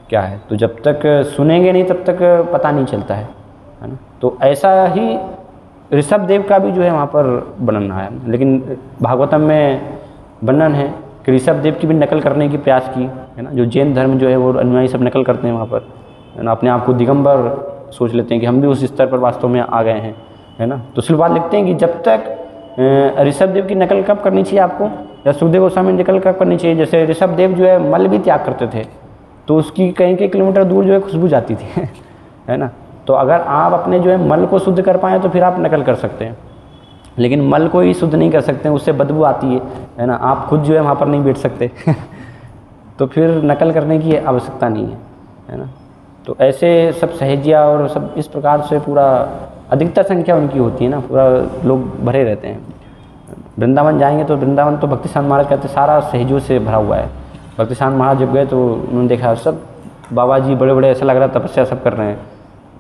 [SPEAKER 1] क्या है। तो जब तक सुनेंगे नहीं तब तक पता नहीं चलता है ना। तो ऐसा ही ऋषभ देव का भी जो है वहाँ पर वर्णन है। लेकिन भागवतम में वर्णन है कि ऋषभ देव की भी नकल करने की प्रयास की, है ना। जो जैन धर्म जो है वो अनुयायी सब नकल करते हैं वहाँ पर, है ना, अपने आप को दिगंबर सोच लेते हैं कि हम भी उस स्तर पर वास्तव में आ गए हैं, है ना। तो श्रीपाद लिखते हैं कि जब तक ऋषभ देव की नकल कब करनी चाहिए आपको, या सुखदेव गोस्वामी की नकल कब करनी चाहिए, जैसे ऋषभ देव जो है मल भी त्याग करते थे तो उसकी कहीं के किलोमीटर दूर जो है खुशबू जाती थी है ना। तो अगर आप अपने जो है मल को शुद्ध कर पाएँ तो फिर आप नकल कर सकते हैं, लेकिन मल को ही शुद्ध नहीं कर सकते, उससे बदबू आती है ना। आप खुद जो है वहाँ पर नहीं बैठ सकते तो फिर नकल करने की आवश्यकता नहीं है ना। तो ऐसे सब सहजिया और सब इस प्रकार से पूरा अधिकतर संख्या उनकी होती है ना, पूरा लोग भरे रहते हैं। वृंदावन जाएंगे तो वृंदावन तो भक्ति शांत महाराज कहते सारा सहजों से भरा हुआ है। भक्ति शांत महाराज जब गए तो उन्होंने देखा सब बाबा जी बड़े बड़े, ऐसा लग रहा तपस्या सब कर रहे हैं।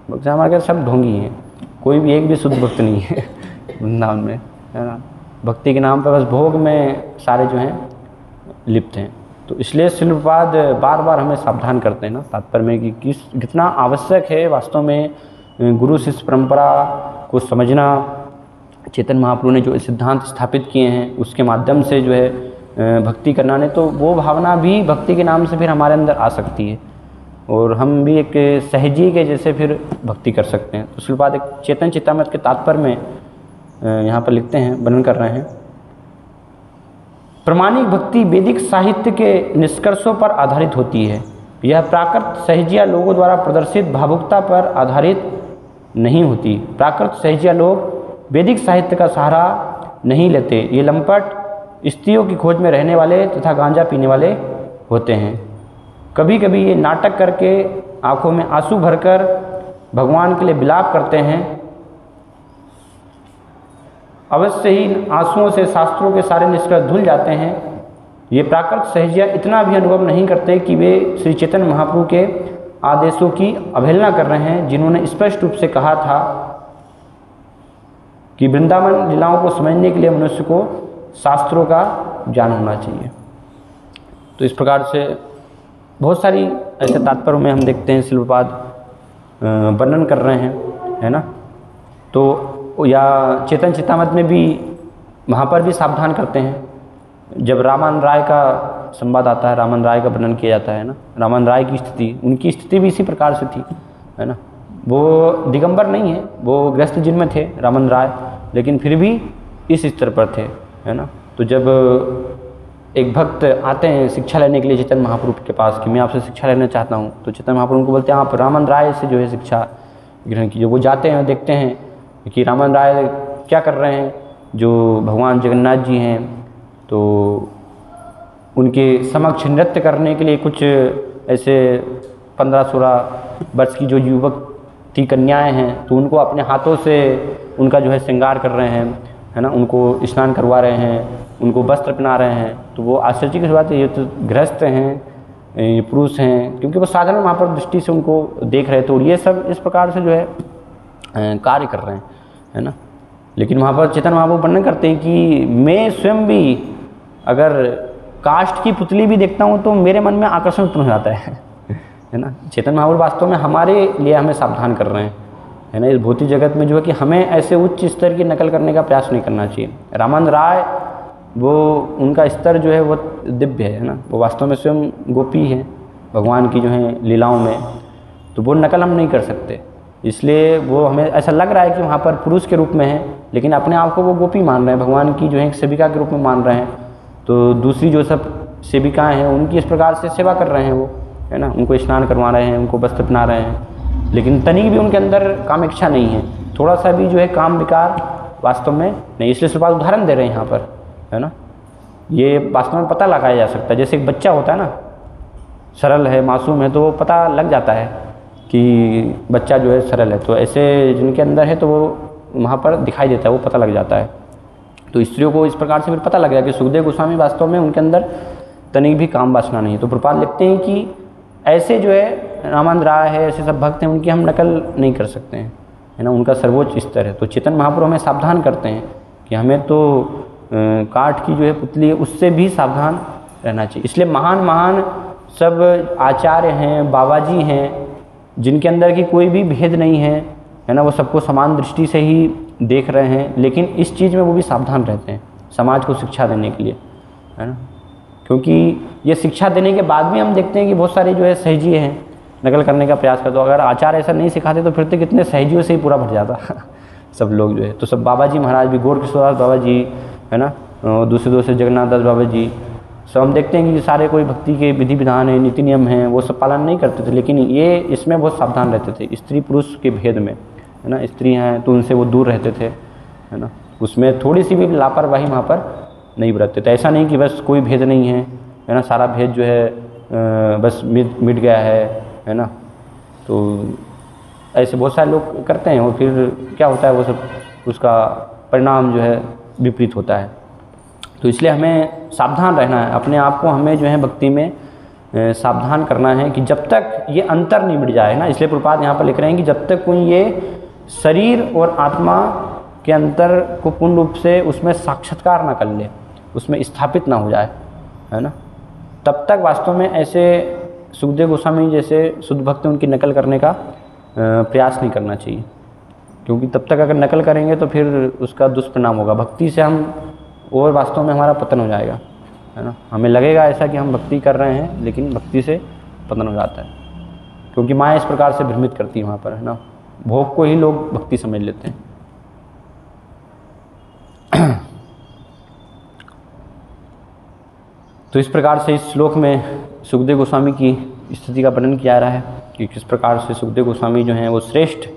[SPEAKER 1] भक्ति शांत महाराज कहते सब ढोंगी हैं, कोई भी एक भी शुद्ध भक्त नहीं है वृंदावन में, है ना। भक्ति के नाम पर बस भोग में सारे जो हैं लिप्त हैं। तो इसलिए श्रीपाद बार बार हमें सावधान करते हैं ना, तात्पर्य में कि कितना आवश्यक है वास्तव में गुरु शिष्य परंपरा को समझना, चेतन महाप्रभु ने जो सिद्धांत स्थापित किए हैं उसके माध्यम से जो है भक्ति करना ने, तो वो भावना भी भक्ति के नाम से फिर हमारे अंदर आ सकती है और हम भी एक सहजी के जैसे फिर भक्ति कर सकते हैं। उसके बाद एक चेतन चित्तामृत के तात्पर्य में यहाँ पर लिखते हैं, वर्णन कर रहे हैं। प्रामाणिक भक्ति वैदिक साहित्य के निष्कर्षों पर आधारित होती है। यह प्राकृत सहजिया लोगों द्वारा प्रदर्शित भावुकता पर आधारित नहीं होती। प्राकृत सहजिया लोग वैदिक साहित्य का सहारा नहीं लेते। ये लंपट स्त्रियों की खोज में रहने वाले तथा गांजा पीने वाले होते हैं। कभी कभी ये नाटक करके आंखों में आंसू भरकर भगवान के लिए विलाप करते हैं। अवश्य ही आंसुओं से शास्त्रों के सारे निष्कर्ष धुल जाते हैं। ये प्राकृत सहजिया इतना भी अनुभव नहीं करते कि वे श्री चैतन्य महाप्रभु के आदेशों की अवहेलना कर रहे हैं, जिन्होंने स्पष्ट रूप से कहा था कि वृंदावन लीलाओं को समझने के लिए मनुष्य को शास्त्रों का ज्ञान होना चाहिए। तो इस प्रकार से बहुत सारी ऐसे तात्पर्यों में हम देखते हैं शिलपाद वर्णन कर रहे हैं, है ना। तो या चेतन चित्तामृत में भी वहाँ पर भी सावधान करते हैं। जब रामान राय का संवाद आता है, रामान राय का वर्णन किया जाता है ना, रामान राय की स्थिति, उनकी स्थिति भी इसी प्रकार से थी, है ना। वो दिगंबर नहीं है, वो गृहस्थ जिन में थे रामान राय, लेकिन फिर भी इस स्तर पर थे, है ना। तो जब एक भक्त आते हैं शिक्षा लेने के लिए चैतन्य महाप्रभु के पास कि मैं आपसे शिक्षा लेना चाहता हूँ, तो चैतन्य महाप्रभु उनको बोलते हैं आप रामान राय से जो है शिक्षा ग्रहण कीजिए। वो जाते हैं, देखते हैं कि रामान राय क्या कर रहे हैं, जो भगवान जगन्नाथ जी हैं, तो उनके समक्ष नृत्य करने के लिए कुछ ऐसे 15-16 वर्ष की जो युवक थी कन्याएं हैं, तो उनको अपने हाथों से उनका जो है श्रृंगार कर रहे हैं, है ना, उनको स्नान करवा रहे हैं, उनको वस्त्र पहना रहे हैं। तो वो आश्चर्य की बात है, ये तो गृहस्थ हैं, ये पुरुष हैं, क्योंकि वो साधारण वहाँ पर दृष्टि से उनको देख रहे थे और ये सब इस प्रकार से जो है कार्य कर रहे हैं, है ना। लेकिन वहाँ पर चेतन महाप्रभु वर्णन करते हैं कि मैं स्वयं भी अगर काष्ठ की पुतली भी देखता हूँ तो मेरे मन में आकर्षण उत्पन्न हो जाता है ना। चेतन महाप्रभु वास्तव में हमारे लिए हमें सावधान कर रहे हैं, है ना। इस भौतिक जगत में जो है कि हमें ऐसे उच्च स्तर की नकल करने का प्रयास नहीं करना चाहिए। रामान राय वो उनका स्तर जो है वो दिव्य है ना, वो वास्तव में स्वयं गोपी है भगवान की जो है लीलाओं में, तो वो नकल हम नहीं कर सकते। इसलिए वो हमें ऐसा लग रहा है कि वहाँ पर पुरुष के रूप में है, लेकिन अपने आप को वो गोपी मान रहे हैं, भगवान की जो है एक सेविका के रूप में मान रहे हैं। तो दूसरी जो सब सेविकाएँ हैं उनकी इस प्रकार से सेवा कर रहे हैं वो, है ना, उनको स्नान करवा रहे हैं, उनको वस्त्र पहना रहे हैं, लेकिन तनिक भी उनके अंदर काम इच्छा नहीं है, थोड़ा सा भी जो है काम विकार वास्तव में नहीं। इसलिए सिर्फ उदाहरण दे रहे हैं यहाँ पर, है ना। ये वास्तव में पता लगाया जा सकता है। जैसे एक बच्चा होता है ना, सरल है, मासूम है, तो वो पता लग जाता है कि बच्चा जो है सरल है। तो ऐसे जिनके अंदर है तो वो वहाँ पर दिखाई देता है, वो पता लग जाता है। तो स्त्रियों को इस प्रकार से फिर पता लग गया कि सुखदेव गोस्वामी वास्तव में उनके अंदर तनिक भी काम वासना नहीं है। तो प्रपात लिखते हैं कि ऐसे जो है रामान राय है, ऐसे सब भक्त हैं, उनकी हम नकल नहीं कर सकते हैं, है ना, उनका सर्वोच्च स्तर है। तो चेतन महाप्रभु हमें सावधान करते हैं कि हमें तो काठ की जो है पुतली है उससे भी सावधान रहना चाहिए। इसलिए महान महान सब आचार्य हैं, बाबा जी हैं, जिनके अंदर की कोई भी भेद नहीं है ना, वो सबको समान दृष्टि से ही देख रहे हैं, लेकिन इस चीज़ में वो भी सावधान रहते हैं समाज को शिक्षा देने के लिए, है ना। क्योंकि ये शिक्षा देने के बाद भी हम देखते हैं कि बहुत सारे जो है सहजी हैं, नकल करने का प्रयास करते। तो अगर आचार्य ऐसा नहीं सिखाते तो फिर तो कितने सहजियों से ही पूरा भर जाता सब लोग जो है। तो सब बाबा जी महाराज भी, गौर किशोरदास बाबा जी, है ना, दूसरे जगन्नाथ दास बाबा जी, सब हम देखते हैं कि सारे कोई भक्ति के विधि विधान है, नीति नियम हैं, वो सब पालन नहीं करते थे, लेकिन ये इसमें बहुत सावधान रहते थे, स्त्री पुरुष के भेद में, है ना। स्त्री हैं तो उनसे वो दूर रहते थे, है ना, उसमें थोड़ी सी भी लापरवाही वहाँ पर नहीं बरतते थे। ऐसा नहीं कि बस कोई भेद नहीं है ना, सारा भेद जो है बस मिट गया है ना। तो ऐसे बहुत सारे लोग करते हैं और फिर क्या होता है, वो सब उसका परिणाम जो है विपरीत होता है। तो इसलिए हमें सावधान रहना है, अपने आप को हमें जो है भक्ति में सावधान करना है कि जब तक ये अंतर नहीं मिट जाए ना। इसलिए प्रभुपाद यहाँ पर लिख रहे हैं कि जब तक कोई ये शरीर और आत्मा के अंतर को पूर्ण रूप से उसमें साक्षात्कार ना कर ले, उसमें स्थापित ना हो जाए, है ना, तब तक वास्तव में ऐसे सुखदेव गोस्वामी जैसे शुद्ध भक्त उनकी नकल करने का प्रयास नहीं करना चाहिए, क्योंकि तब तक अगर नकल करेंगे तो फिर उसका दुष्परिणाम होगा। भक्ति से हम और वास्तव में हमारा पतन हो जाएगा, है ना। हमें लगेगा ऐसा कि हम भक्ति कर रहे हैं, लेकिन भक्ति से पतन हो जाता है, क्योंकि माया इस प्रकार से भ्रमित करती है वहाँ पर, है ना। भोग को ही लोग भक्ति समझ लेते हैं। तो इस प्रकार से इस श्लोक में सुखदेव गोस्वामी की स्थिति का वर्णन किया रहा है कि किस प्रकार से सुखदेव गोस्वामी जो हैं वो श्रेष्ठ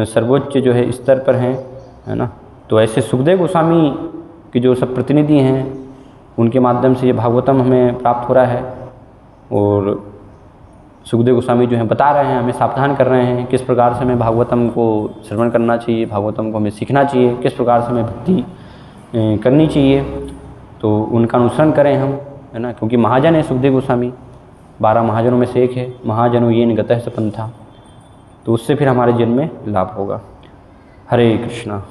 [SPEAKER 1] सर्वोच्च जो है स्तर पर हैं, है ना। तो ऐसे सुखदेव गोस्वामी के जो सब प्रतिनिधि हैं उनके माध्यम से ये भागवतम हमें प्राप्त हो रहा है, और सुखदेव गोस्वामी जो हैं बता रहे हैं, हमें सावधान कर रहे हैं किस प्रकार से हमें भागवतम को श्रवण करना चाहिए, भागवतम को हमें सीखना चाहिए, किस प्रकार से हमें भक्ति करनी चाहिए। तो उनका अनुसरण करें हम, है ना, क्योंकि महाजन है सुखदेव गोस्वामी, 12 महाजनों में से एक है। महाजनों येन गतः स पंथा, तो उससे फिर हमारे जीवन में लाभ होगा। हरे कृष्णा।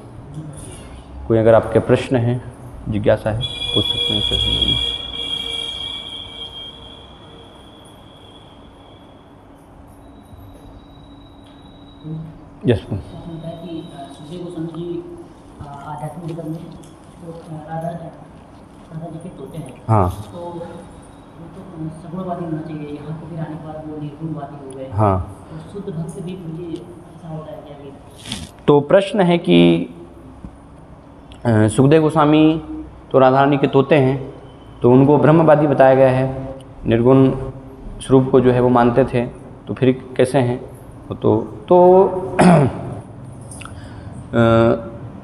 [SPEAKER 1] कोई अगर आपके प्रश्न हैं, जिज्ञासा है, पूछ सकते हैं इस संबंध में। यस।
[SPEAKER 3] सुखदेव गोस्वामी जी आध्यात्मिक जीवन में तो राधा जी के तोते हैं।
[SPEAKER 1] हाँ।
[SPEAKER 3] तो वो तो सगुणवादी होना चाहिए, यहाँ को फिर आने के बाद वो निर्गुणवादी हो गए।
[SPEAKER 1] हाँ।
[SPEAKER 3] तो शुद्ध भक्त भी मुझे ऐसा होता है क्या?
[SPEAKER 1] तो प्रश्न है कि सुखदेव गोस्वामी तो राधा रानी के तोते हैं, तो उनको ब्रह्मवादी बताया गया है, निर्गुण स्वरूप को जो है वो मानते थे, तो फिर कैसे हैं? तो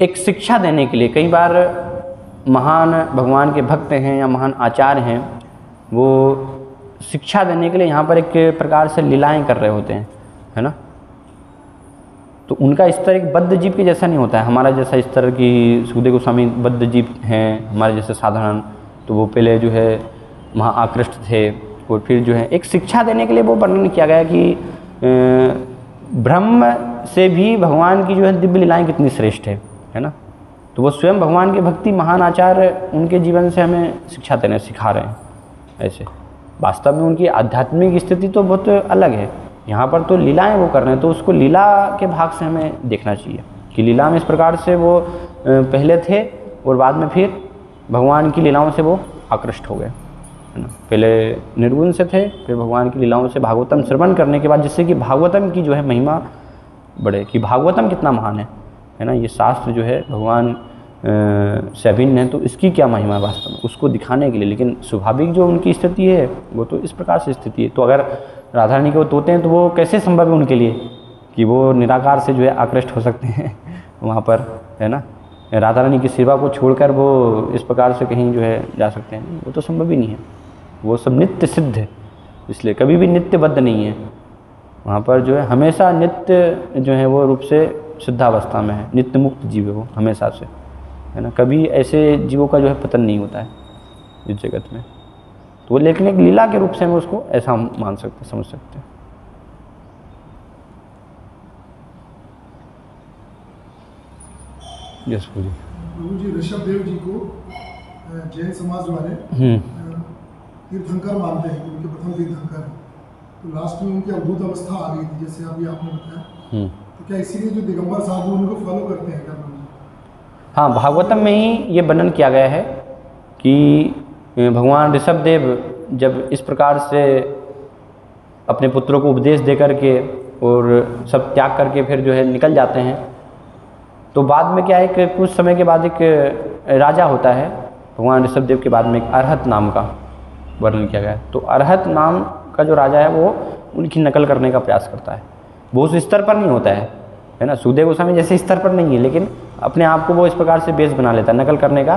[SPEAKER 1] एक शिक्षा देने के लिए, कई बार महान भगवान के भक्त हैं या महान आचार्य हैं, वो शिक्षा देने के लिए यहाँ पर एक प्रकार से लीलाएं कर रहे होते हैं, है ना। तो उनका स्तर एक बद्ध जीव के जैसा नहीं होता है, हमारा जैसा इस तरह की सुखदेव गोस्वामी बद्ध जीव हैं, हमारे जैसे साधारण। तो वो पहले जो है वहाँ आकृष्ट थे, और फिर जो है एक शिक्षा देने के लिए वो वर्णन किया गया कि ब्रह्म से भी भगवान की जो है दिव्य लीलाएँ कितनी श्रेष्ठ है ना। तो वो स्वयं भगवान के भक्ति महान आचार्य उनके जीवन से हमें शिक्षा देने सिखा रहे हैं। ऐसे वास्तव में उनकी आध्यात्मिक स्थिति तो बहुत अलग है, यहाँ पर तो लीलाएं वो कर रहे हैं, तो उसको लीला के भाग से हमें देखना चाहिए कि लीला में इस प्रकार से वो पहले थे और बाद में फिर भगवान की लीलाओं से वो आकृष्ट हो गए, है ना। पहले निर्गुण से थे, फिर भगवान की लीलाओं से भागवतम श्रवण करने के बाद, जिससे कि भागवतम की जो है महिमा बढ़े, कि भागवतम कितना महान है ना। ये शास्त्र जो है भगवान से अभिन्न है, तो इसकी क्या महिमा है वास्तव में, उसको दिखाने के लिए। लेकिन स्वाभाविक जो उनकी स्थिति है वो तो इस प्रकार से स्थिति है। तो अगर राधा रानी के वो तोते हैं, तो वो कैसे संभव है उनके लिए कि वो निराकार से जो है आकृष्ट हो सकते हैं वहाँ पर, है ना। राधा रानी की सेवा को छोड़कर वो इस प्रकार से कहीं जो है जा सकते हैं, वो तो संभव ही नहीं है। वो सब नित्य सिद्ध है, इसलिए कभी भी नित्यबद्ध नहीं है। वहाँ पर जो है हमेशा नित्य जो है वो रूप से सिद्धावस्था में है, नित्य मुक्त जीव है वो हमेशा से, है ना। कभी ऐसे जीवों का जो है पतन नहीं होता है इस जगत में। तो वो लेकिन एक लीला के रूप से हम उसको ऐसा मान सकते, समझ सकते हैं। यस बोलिए।
[SPEAKER 4] प्रभु जी ऋषभ देव जी को जैन समाज वाले तीर्थंकर मानते हैं, उनके प्रथम तीर्थंकर। तो लास्ट में उनकी अवधूत अवस्था आ गई थी, जैसे अभी आपने बताया। तो क्या इसीलिए जो दिगंबर साधु उनको फॉलो करते हैं क्या?
[SPEAKER 1] हाँ, भागवतम में ही ये वर्णन किया गया है कि भगवान ऋषभ देव जब इस प्रकार से अपने पुत्रों को उपदेश दे करके और सब त्याग करके फिर जो है निकल जाते हैं, तो बाद में क्या है कि कुछ समय के बाद एक राजा होता है भगवान ऋषभ देव के बाद में, एक अरहत नाम का वर्णन किया गया है। तो अरहत नाम का जो राजा है वो उनकी नकल करने का प्रयास करता है। वो उस स्तर पर नहीं होता है ना, सुखदेव गोस्वामी जैसे स्तर पर नहीं है, लेकिन अपने आप को वो इस प्रकार से बेस बना लेता है, नकल करने का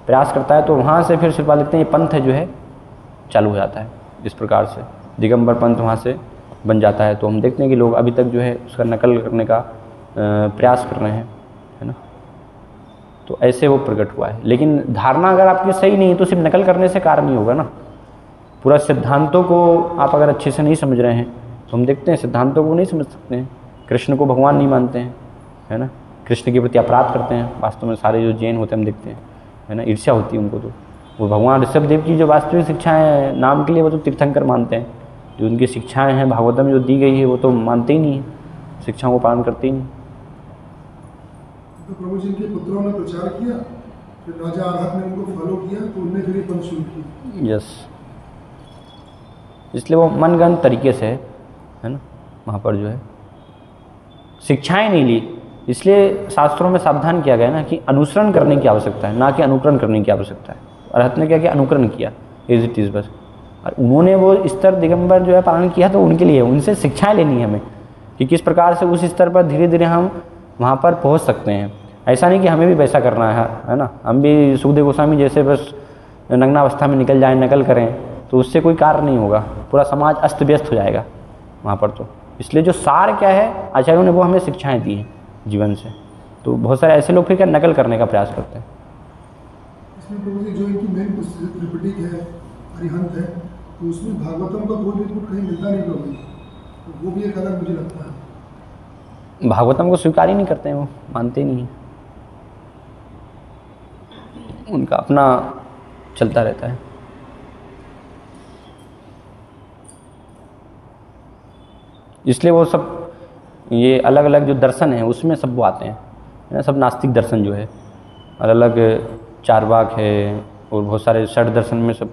[SPEAKER 1] प्रयास करता है। तो वहाँ से फिर श्रीपाद लिखते हैं ये पंथ जो है चालू हो जाता है, इस प्रकार से दिगंबर पंथ वहाँ से बन जाता है। तो हम देखते हैं कि लोग अभी तक जो है उसका नकल करने का प्रयास कर रहे हैं, है ना। तो ऐसे वो प्रकट हुआ है। लेकिन धारणा अगर आपकी सही नहीं है तो सिर्फ नकल करने से कार्य नहीं होगा ना। पूरा सिद्धांतों को आप अगर अच्छे से नहीं समझ रहे हैं, तो हम देखते हैं सिद्धांतों को नहीं समझ सकते हैं, कृष्ण को भगवान नहीं मानते हैं, है ना। कृष्ण के प्रति अपराध करते हैं वास्तव में सारे जो जैन होते हैं, हम देखते हैं, है ना, ईर्ष्या होती है उनको। तो वो भगवान ऋषभ देव की जो वास्तविक शिक्षाएँ नाम के लिए वो तो तीर्थंकर मानते हैं, जो उनकी शिक्षाएँ हैं भागवतम में जो दी गई है वो तो मानते ही नहीं है, शिक्षाओं को पालन करते ही नहीं।
[SPEAKER 4] तो प्रभु जी के पुत्रों ने प्रचार किया, फिर राजा अरहत ने उनको फॉलो किया, तो उनने फिर ये पंथ शुरू किया।
[SPEAKER 1] यस, इसलिए वो मनगढ़ंत तरीके से है ना वहाँ पर जो है शिक्षाएं नहीं ली। इसलिए शास्त्रों में सावधान किया गया ना कि अनुसरण करने की आवश्यकता है, ना कि अनुकरण करने की आवश्यकता है। अरहत ने क्या किया? अनुकरण किया, एज इट इज़ बस। और उन्होंने वो स्तर दिगंबर जो है पालन किया, तो उनके लिए उनसे शिक्षाएं लेनी है हमें कि किस प्रकार से उस स्तर पर धीरे धीरे हम वहाँ पर पहुँच सकते हैं। ऐसा नहीं कि हमें भी वैसा करना है ना, हम भी सुखदेव गोस्वामी जैसे बस नग्नावस्था में निकल जाएं, नकल करें, तो उससे कोई कार्य नहीं होगा, पूरा समाज अस्त व्यस्त हो जाएगा वहाँ पर। तो इसलिए जो सार क्या है आचार्यों ने वो हमें शिक्षाएं दी हैं जीवन से। तो बहुत सारे ऐसे लोग फिर क्या नकल करने का प्रयास करते हैं।
[SPEAKER 4] इसमें प्रभु जी जो इनकी मेन पुस्तक त्रिपिटक है, अरिहंत है, तो उसमें भागवतम का कोई इनपुट कहीं मिलता नहीं प्रभु जी, तो वो भी एक अलग मुझे लगता है।
[SPEAKER 1] भागवतम को स्वीकार ही नहीं करते हैं, वो मानते ही नहीं हैं, उनका अपना चलता रहता है। इसलिए वो सब ये अलग अलग जो दर्शन हैं उसमें सब वो आते हैं ना, सब नास्तिक दर्शन जो है, अलग अलग चारवाक है और बहुत सारे षड दर्शन में सब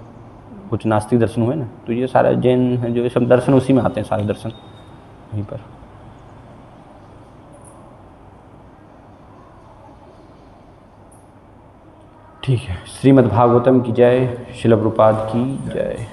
[SPEAKER 1] कुछ नास्तिक दर्शन हुए ना, तो ये सारे जैन हैं जो ये सब दर्शन उसी में आते हैं, सारे दर्शन वहीं पर। ठीक है, श्रीमद् भागवतम की जय, श्रील प्रभुपाद की जय।